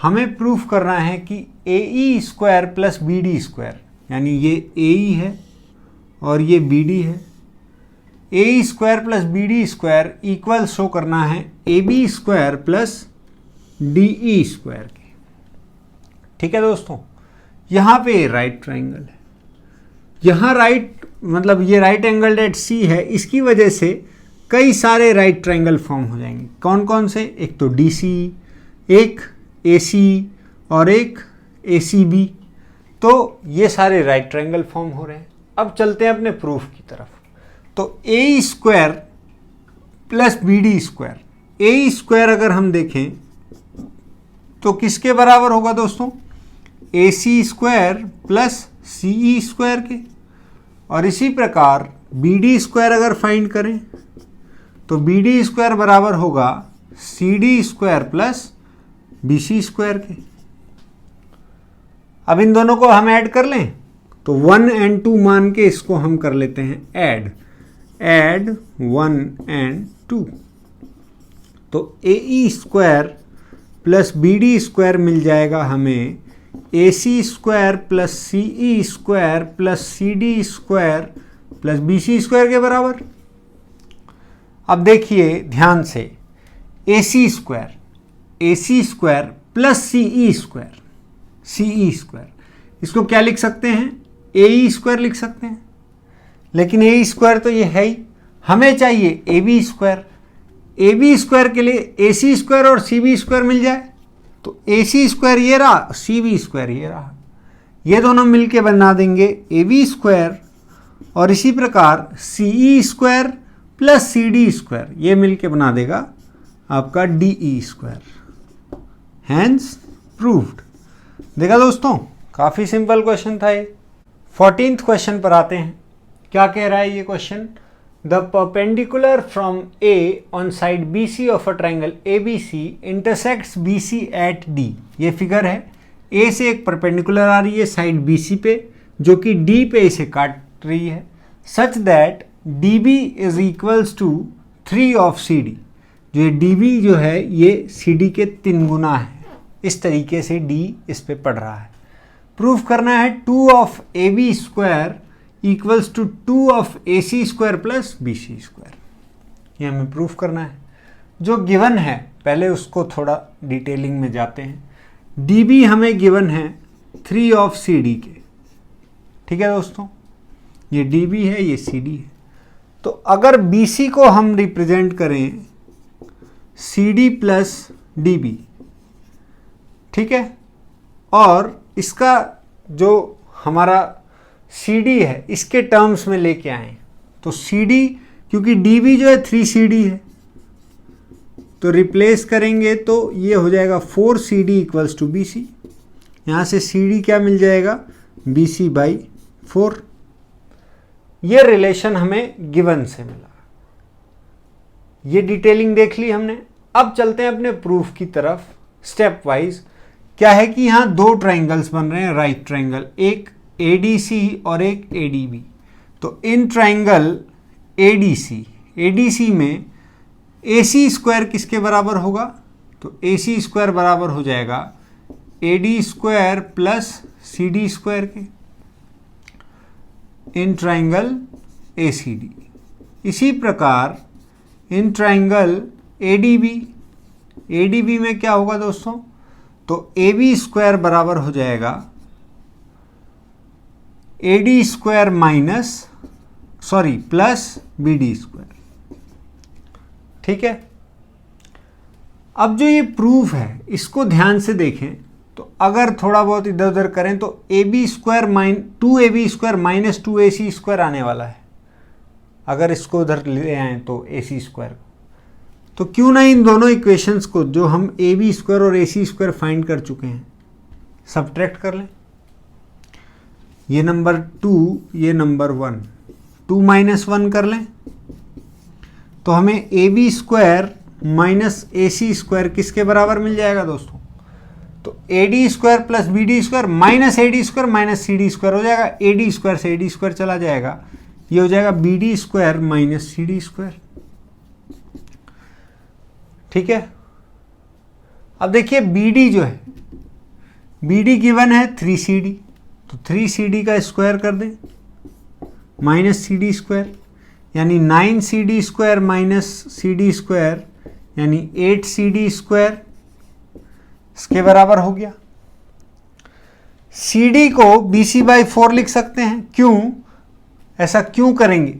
हमें प्रूफ करना है कि AE² + BD² यानी ये AE है और ये BD है। AE² + BD² इक्वल शो करना है AB² + DE² के। ठीक है दोस्तों, यहाँ पे राइट ट्राइंगल है, यहाँ राइट मतलब ये राइट एंगल एट C है, इसकी वजह से कई सारे राइट ट्राइंगल फॉर्म हो जाएंगे। कौन कौन से, एक तो DC, एक AC और एक ACB। तो ये सारे राइट ट्राइंगल फॉर्म हो रहे हैं। अब चलते हैं अपने प्रूफ की तरफ। तो AE² + BD², AE² अगर हम देखें तो किसके बराबर होगा दोस्तों, AC² + CE² के। और इसी प्रकार BD² अगर फाइंड करें तो BD² बराबर होगा CD² + BC² के। अब इन दोनों को हम ऐड कर लें तो 1 और 2 मान के इसको हम कर लेते हैं ऐड 1 और 2। तो AE² + BD² मिल जाएगा हमें AC² + CE² + CD² + BC² के बराबर। अब देखिए ध्यान से, AC² + CE², इसको क्या लिख सकते हैं, AE² लिख सकते हैं। लेकिन AE² तो ये है ही, हमें चाहिए AB² के लिए AC² और CB² मिल जाए तो AC² ये रहा, CB² ये रहा, ये दोनों मिलके बना देंगे AB² और इसी प्रकार CE² + CD², ये मिलके बना देगा आपका DE²। Hence proved. देखा दोस्तों, काफ़ी सिंपल क्वेश्चन था ये। 14th क्वेश्चन पर आते हैं। क्या कह रहा है ये question, the perpendicular from A on side BC of a triangle ABC intersects BC at D। ये फिगर है, A से एक परपेंडिकुलर आ रही है साइड BC पे जो कि D पे इसे काट रही है, such that DB is equals to 3 of CD। जो ये डी जो है ये सी डी के 3 गुना है। इस तरीके से डी इस पे पड़ रहा है। प्रूफ करना है 2 of A B square equals to 2 of A C square plus B C square. ये हमें प्रूफ करना है। जो गिवन है पहले उसको थोड़ा डिटेलिंग में जाते हैं। डी बी हमें गिवन है 3 ऑफ सी डी के। ठीक है दोस्तों, ये डी बी है, ये सी डी है। तो अगर बी सी को हम रिप्रेजेंट करें C D plus D B, ठीक है, और इसका जो हमारा सी डी है इसके टर्म्स में लेके आए तो सी डी, क्योंकि डी बी जो है 3 सी डी है तो रिप्लेस करेंगे तो ये हो जाएगा 4 C D equals to B C. यहाँ से सी डी क्या मिल जाएगा, बी सी बाई 4। ये रिलेशन हमें गिवन से मिला। ये डिटेलिंग देख ली हमने। अब चलते हैं अपने प्रूफ की तरफ स्टेप वाइज। क्या है कि यहाँ 2 ट्राइंगल्स बन रहे हैं, राइट ट्राइंगल, एक ADC और एक ADB। तो इन ट्राइंगल ADC में AC स्क्वायर किसके बराबर होगा, तो AC स्क्वायर बराबर हो जाएगा AD square plus CD square के, इन ट्राइंगल ACD। इसी प्रकार इन ट्राइंगल ADB में क्या होगा दोस्तों, तो AB स्क्वायर बराबर हो जाएगा AD square plus BD square. ठीक है, अब जो ये प्रूफ है इसको ध्यान से देखें तो अगर थोड़ा बहुत इधर उधर करें तो AB square 2AB square minus 2AC square आने वाला है। अगर इसको उधर ले आए तो AC स्क्वायर, तो क्यों ना इन दोनों इक्वेशंस को जो हम AB स्क्वायर और AC स्क्वायर फाइंड कर चुके हैं सब्ट्रैक्ट कर लें। ये नंबर 2, ये नंबर 1, 2 माइनस 1 कर लें तो हमें AB square minus AC square किसके बराबर मिल जाएगा दोस्तों, तो AD square plus BD square minus AD square minus CD square हो जाएगा। AD स्क्वायर से AD स्क्वायर चला जाएगा, ये हो जाएगा BD square minus CD square. ठीक है, अब देखिए BD जो है, BD गिवन है 3CD, तो 3CD का स्क्वायर कर दें माइनस CD स्क्वायर, यानी 9CD square minus CD square यानी 8CD स्क्वायर इसके बराबर हो गया। CD को BC बाई 4 लिख सकते हैं। क्यों, ऐसा क्यों करेंगे,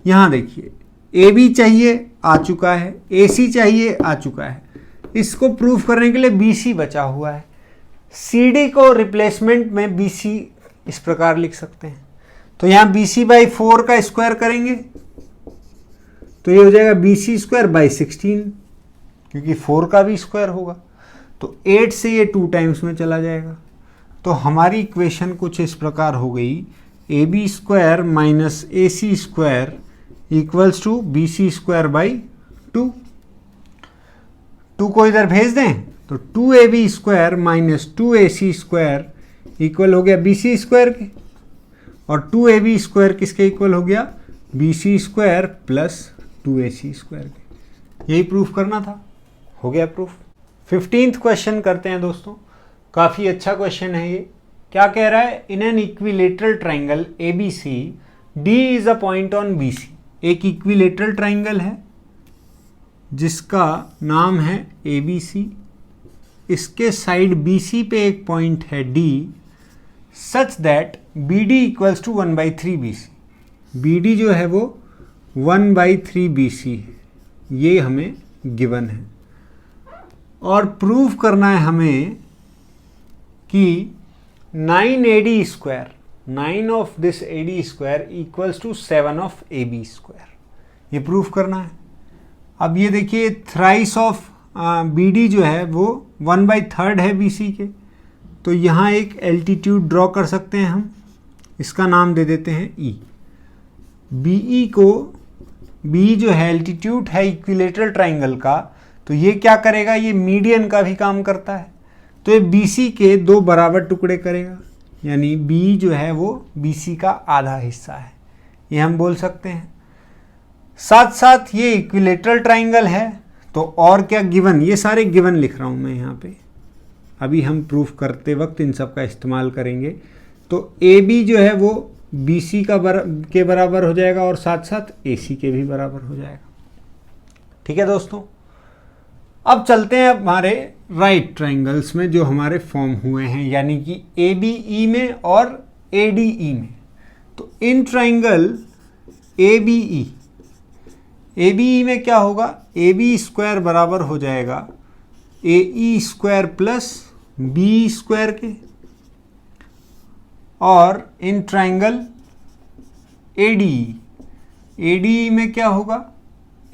यहां देखिए AB चाहिए आ चुका है, AC चाहिए आ चुका है, इसको प्रूफ करने के लिए BC बचा हुआ है। CD को रिप्लेसमेंट में BC इस प्रकार लिख सकते हैं, तो यहाँ BC बाई 4 का स्क्वायर करेंगे तो ये हो जाएगा BC स्क्वायर बाई 16, क्योंकि 4 का भी स्क्वायर होगा, तो 8 से ये 2 टाइम्स में चला जाएगा। तो हमारी इक्वेशन कुछ इस प्रकार हो गई, AB square minus AC square equals to BC square by 2। 2 को इधर भेज दें तो 2AB square minus 2AC square equal हो गया BC स्क्वायर के, और 2AB स्क्वायर किसके इक्वल हो गया, BC square plus 2AC square के। यही प्रूफ करना था, हो गया प्रूफ। 15th क्वेश्चन करते हैं दोस्तों, काफ़ी अच्छा क्वेश्चन है ये। क्या कह रहा है, in an equilateral triangle ABC D is a point on BC। एक इक्विलेटरल ट्राइंगल है जिसका नाम है ABC, इसके साइड BC पे एक पॉइंट है D, such that BD equals to 1/3 BC। BD जो है वो 1/3 BC है, ये हमें गिवन है। और प्रूफ करना है हमें कि 9AD square, 9 of this AD square equals to 7 of AB square, ये प्रूफ करना है। अब ये देखिए थ्राइस ऑफ BD जो है वो 1/3 है BC के, तो यहाँ एक एल्टीट्यूड ड्रॉ कर सकते हैं हम, इसका नाम दे देते हैं E। BE को, B जो है एल्टीट्यूड है इक्विलेटरल ट्राइंगल का, तो ये क्या करेगा, ये मीडियन का भी काम करता है, तो ये BC के 2 बराबर टुकड़े करेगा, यानी B जो है वो BC का आधा हिस्सा है, ये हम बोल सकते हैं। साथ साथ ये इक्विलेटरल ट्राइंगल है तो और क्या गिवन, ये सारे गिवन लिख रहा हूँ मैं यहाँ पे, अभी हम प्रूफ करते वक्त इन सब का इस्तेमाल करेंगे। तो ए बी जो है वो बी सी के बराबर हो जाएगा और साथ साथ ए सी के भी बराबर हो जाएगा। ठीक है दोस्तों, अब चलते हैं हमारे राइट ट्राइंगल्स में जो हमारे फॉर्म हुए हैं, यानी कि ए बी ई में और ए डी ई में। तो in triangle A B E में क्या होगा, ए बी स्क्वायर बराबर हो जाएगा ए E square plus B square के, और इन ट्राइंगल ए डी में क्या होगा,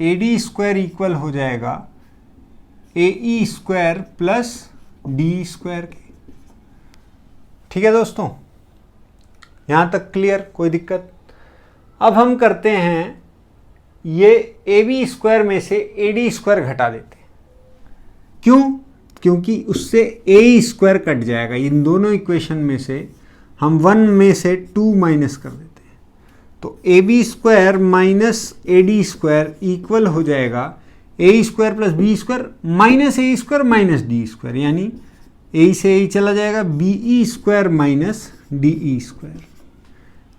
ए डी स्क्वायर इक्वल हो जाएगा ए E square plus D square के। ठीक है दोस्तों, यहाँ तक क्लियर, कोई दिक्कत। अब हम करते हैं, ये ए बी स्क्वायर में से ए डी स्क्वायर घटा देते हैं। क्यों? क्योंकि उससे ए स्क्वायर कट जाएगा। इन दोनों इक्वेशन में से हम 1 में से 2 माइनस कर देते हैं, तो A B square minus A D square equal हो जाएगा A square plus B square minus A square minus D square, यानी ए से ए चला जाएगा, B E square minus D E square.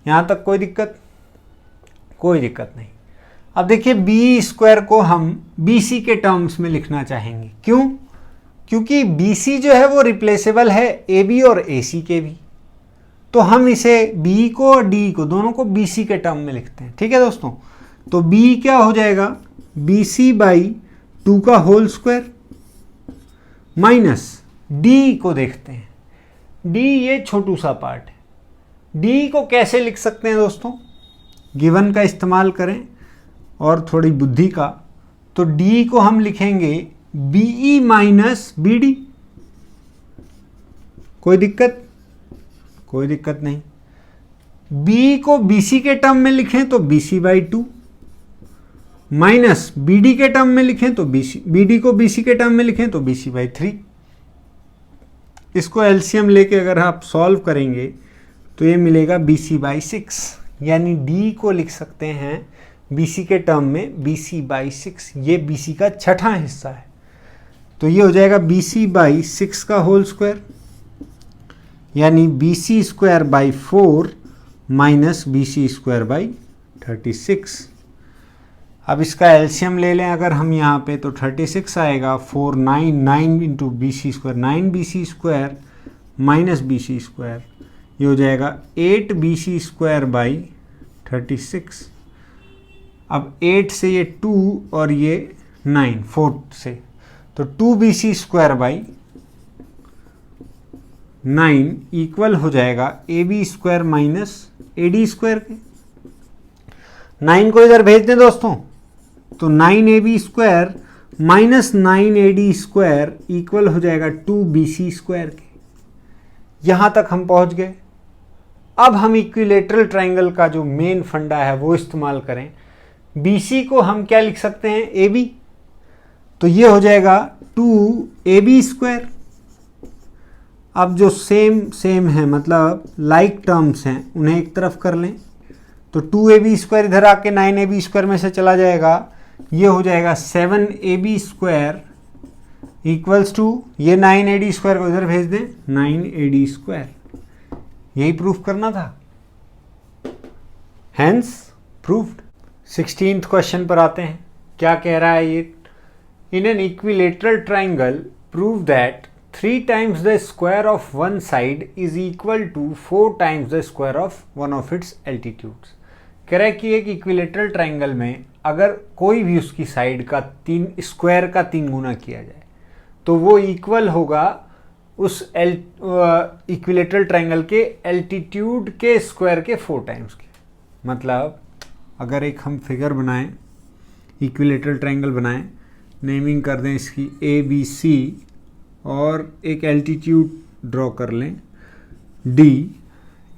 यहाँ तक कोई दिक्कत? कोई दिक्कत नहीं। अब देखिए, बी स्क्वायर को हम बी सी के टर्म्स में लिखना चाहेंगे। क्यों? क्योंकि बी सी जो है वो रिप्लेसेबल है ए बी और ए सी के भी, तो हम इसे बी को और डी को दोनों को बी सी के टर्म में लिखते हैं। ठीक है दोस्तों, तो बी क्या हो जाएगा, बी सी बाई 2 का होल स्क्वायर माइनस डी को देखते हैं, डी ये छोटू सा पार्ट है। डी को कैसे लिख सकते हैं दोस्तों, गिवन का इस्तेमाल करें और थोड़ी बुद्धि का। तो डी को हम लिखेंगे B E minus B D. कोई दिक्कत? कोई दिक्कत नहीं। बी को बी सी के टर्म में लिखें तो B C by 2 minus B D के टर्म में लिखें तो बी डी को बी सी के टर्म में लिखें तो बी सी बाई 3। इसको एलसीएम लेके अगर आप सॉल्व करेंगे तो ये मिलेगा बी सी बाई 6, यानी डी को लिख सकते हैं बी सी के टर्म में बी सी बाई 6। ये बी सी का छठा हिस्सा है, तो ये हो जाएगा बी सी बाई 6 का होल स्क्वायर, यानी B C square by 4 minus B C square by 36। अब इसका एलसीएम ले लें अगर हम यहाँ पे, तो 36 आएगा, 4 9 into B C square 9 B C square minus B C square, ये हो जाएगा 8 बी सी स्क्वायर बाई 36। अब 8 से ये 2 और ये 9 4 से, तो 2 B C square by 9 equal हो जाएगा A B square minus A D square के। 9 को इधर भेज दें दोस्तों, तो 9 A B square minus 9 A D square equal हो जाएगा 2 बी सी स्क्वायर के। यहां तक हम पहुंच गए। अब हम इक्विलेटरल ट्राइंगल का जो मेन फंडा है वो इस्तेमाल करें। बी सी को हम क्या लिख सकते हैं, ए बी, तो ये हो जाएगा 2 ए बी स्क्वायर। अब जो सेम है, मतलब लाइक टर्म्स हैं, उन्हें एक तरफ कर लें, तो 2 ए बी स्क्वायर इधर आके 9 ए बी स्क्वायर में से चला जाएगा, ये हो जाएगा 7 A B square equals to, ये 9 ए डी स्क्वायर को इधर भेज दें, 9 ए डी स्क्वायर। यही प्रूफ करना था, हेंस प्रूफ्ड। 16th क्वेश्चन पर आते हैं। क्या कह रहा है ये, in an equilateral triangle prove that 3 times the square of one side is equal to 4 times the square of one of its altitudes। कह रहा है कि एक इक्विलेटरल ट्राइंगल में अगर कोई भी उसकी साइड का स्क्वायर का 3 गुना किया जाए तो वो इक्वल होगा उस इक्विलेटरल ट्राइंगल के एल्टीट्यूड के स्क्वायर के 4 टाइम्स के। मतलब अगर एक हम फिगर बनाएं, इक्विलेटरल ट्राइंगल बनाएं, नेमिंग कर दें इसकी ए बी सी और एक एल्टीट्यूड ड्रॉ कर लें डी,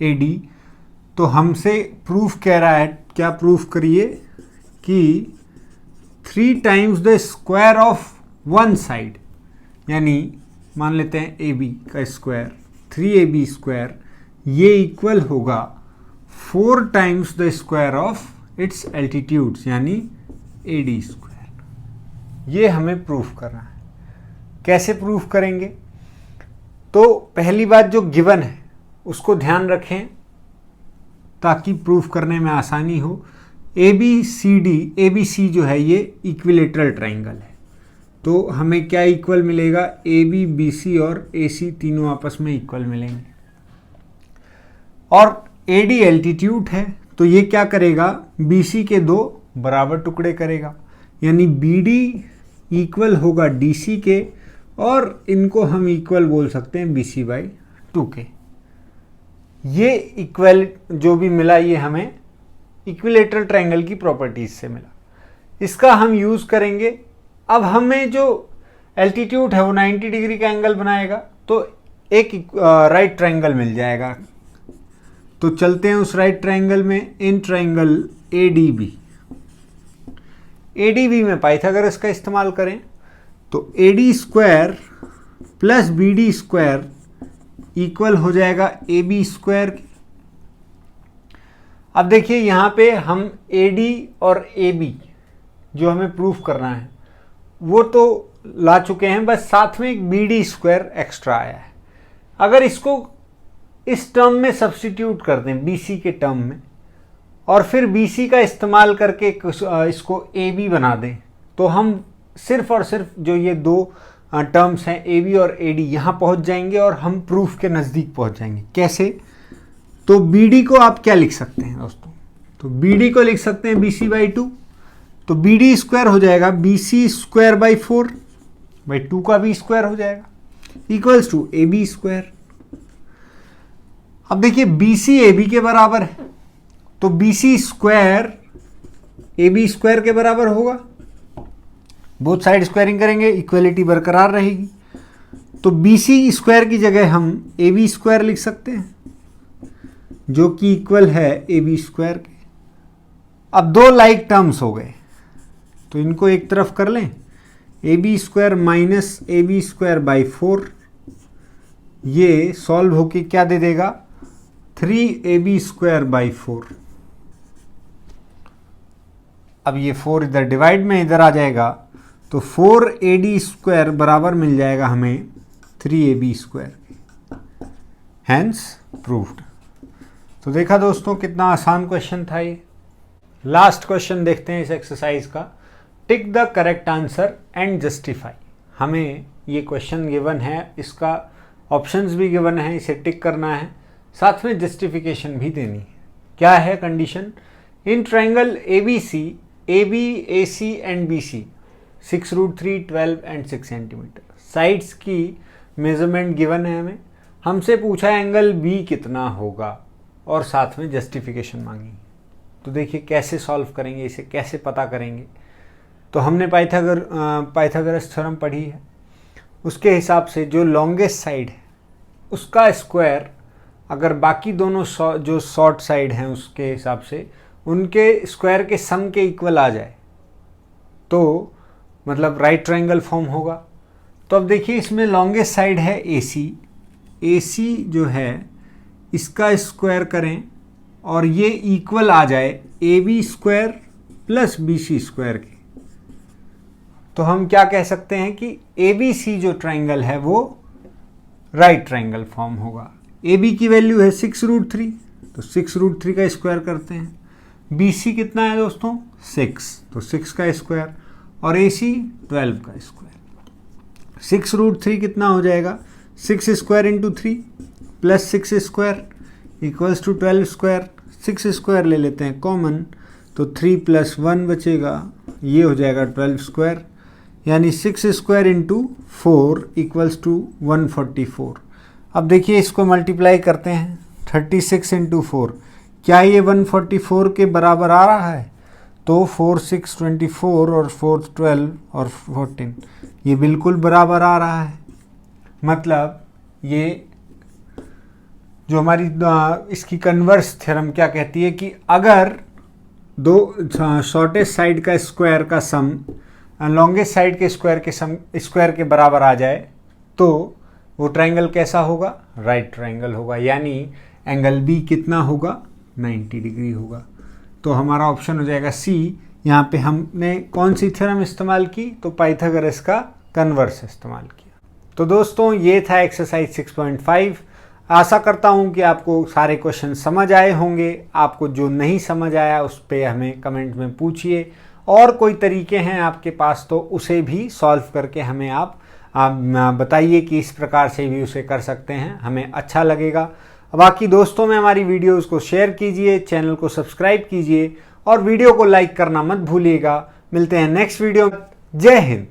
ए डी, तो हमसे प्रूफ कह रहा है, क्या प्रूफ करिए कि 3 times the square of one side, यानी मान लेते हैं ए बी का स्क्वायर 3ab स्क्वायर, ये इक्वल होगा 4 times the square of it's altitudes, यानी ए डी स्क्वायर। ये हमें प्रूफ करना है। कैसे प्रूफ करेंगे? तो पहली बात जो गिवन है उसको ध्यान रखें ताकि प्रूफ करने में आसानी हो। ABC जो है ये इक्विलेटरल ट्राइंगल है, तो हमें क्या इक्वल मिलेगा? AB, BC और AC तीनों आपस में इक्वल मिलेंगे। और AD एल्टीट्यूड है, तो ये क्या करेगा? BC के दो बराबर टुकड़े करेगा, यानी BD इक्वल होगा DC के, और इनको हम इक्वल बोल सकते हैं BC/2 के। ये इक्वल जो भी मिला ये हमें इक्विलेटरल ट्रायंगल की प्रॉपर्टीज से मिला, इसका हम यूज करेंगे। अब हमें जो एल्टीट्यूड है वो 90 डिग्री का एंगल बनाएगा, तो एक राइट ट्रायंगल मिल जाएगा। तो चलते हैं उस राइट ट्रायंगल में। इन ट्रायंगल ADB में पाइथागोरस का इस्तेमाल करें, तो AD square plus BD square equal हो जाएगा AB स्क्वायर के। अब देखिए यहाँ पे हम AD और AB जो हमें प्रूफ करना है वो तो ला चुके हैं, बस साथ में एक BD स्क्वायर एक्स्ट्रा आया है। अगर इसको इस टर्म में सब्स्टिट्यूट कर दें BC के टर्म में, और फिर BC का इस्तेमाल करके इसको AB बना दें, तो हम सिर्फ और सिर्फ जो ये दो टर्म्स हैं AB और AD यहाँ पहुँच जाएंगे और हम प्रूफ के नज़दीक पहुँच जाएंगे। कैसे? तो BD को आप क्या लिख सकते हैं दोस्तों? तो BD को लिख सकते हैं BC/2, तो BD स्क्वायर हो जाएगा BC स्क्वायर बाई 4 बाई 2 का B स्क्वायर हो जाएगा इक्वल्स टू AB स्क्वायर। अब देखिए BC AB के बराबर है, तो BC स्क्वायर AB स्क्वायर के बराबर होगा। बोथ साइड स्क्वायरिंग करेंगे, इक्वलिटी बरकरार रहेगी। तो BC स्क्वायर की जगह हम AB स्क्वायर लिख सकते हैं जो कि इक्वल है AB स्क्वायर के। अब दो लाइक टर्म्स हो गए, तो इनको एक तरफ कर लें। AB square minus AB square by 4, ये सॉल्व होके क्या दे देगा? 3AB square by 4। अब ये 4 इधर डिवाइड में इधर आ जाएगा, तो 4AD स्क्वायर बराबर मिल जाएगा हमें 3AB स्क्वायर। Hence proved. तो देखा दोस्तों कितना आसान क्वेश्चन था ये। लास्ट क्वेश्चन देखते हैं इस एक्सरसाइज का। Tick the correct answer and justify. हमें ये क्वेश्चन गिवन है, इसका ऑप्शंस भी गिवन है, इसे टिक करना है, साथ में जस्टिफिकेशन भी देनी है। क्या है condition? In triangle ABC, AB, AC and BC 6√3, 12 and 6 centimetre sides की मेजरमेंट गिवन है। हमें हमसे पूछा है एंगल B कितना होगा और साथ में जस्टिफिकेशन मांगी। तो देखिए कैसे सॉल्व करेंगे, इसे कैसे पता करेंगे। तो हमने पाइथागोरस थ्योरम पढ़ी है, उसके हिसाब से जो लॉन्गेस्ट साइड है उसका स्क्वायर अगर बाकी दोनों जो शॉर्ट साइड हैं उसके हिसाब से उनके स्क्वायर के सम के इक्वल आ जाए तो मतलब राइट ट्रायंगल फॉर्म होगा। तो अब देखिए इसमें लॉन्गेस्ट साइड है AC जो है इसका स्क्वायर करें और ये इक्वल आ जाए AB square plus BC square के, तो हम क्या कह सकते हैं कि ABC जो ट्रायंगल है वो राइट ट्रायंगल फॉर्म होगा। AB की वैल्यू है 6√3, तो 6√3 का स्क्वायर करते हैं। BC कितना है दोस्तों? 6, तो 6 का स्क्वायर, और AC 12 का स्क्वायर। 6√3 कितना हो जाएगा? 6 square into 3 plus 6 square equals to 12 square. 6 square ले लेते हैं कॉमन, तो 3 + 1 बचेगा, ये हो जाएगा 12 स्क्वायर, यानी 6 स्क्वायर इंटू 4 इक्वल्स टू 144। अब देखिए इसको मल्टीप्लाई करते हैं, 36 इंटू 4, क्या ये 144 के बराबर आ रहा है? तो 4 6 24 और 4 12 और 14 ये बिल्कुल बराबर आ रहा है। मतलब ये जो हमारी इसकी कन्वर्स थ्योरम क्या कहती है कि अगर दो शॉर्टेस्ट साइड का स्क्वायर का सम लॉन्गेस्ट साइड के स्क्वायर के बराबर आ जाए तो वो ट्रायंगल कैसा होगा? राइट ट्रायंगल होगा, यानी एंगल B कितना होगा? 90 डिग्री होगा। तो हमारा ऑप्शन हो जाएगा C, यहाँ पे हमने कौन सी थ्योरम इस्तेमाल की, तो पाइथागोरस का कन्वर्स इस्तेमाल किया। तो दोस्तों ये था एक्सरसाइज 6.5। आशा करता हूँ कि आपको सारे क्वेश्चन समझ आए होंगे। आपको जो नहीं समझ आया उस पर हमें कमेंट में पूछिए, और कोई तरीके हैं आपके पास तो उसे भी सॉल्व करके हमें आप बताइए कि इस प्रकार से भी उसे कर सकते हैं, हमें अच्छा लगेगा। बाकी दोस्तों में हमारी वीडियोज़ को शेयर कीजिए, चैनल को सब्सक्राइब कीजिए और वीडियो को लाइक करना मत भूलिएगा। मिलते हैं नेक्स्ट वीडियो। जय हिंद।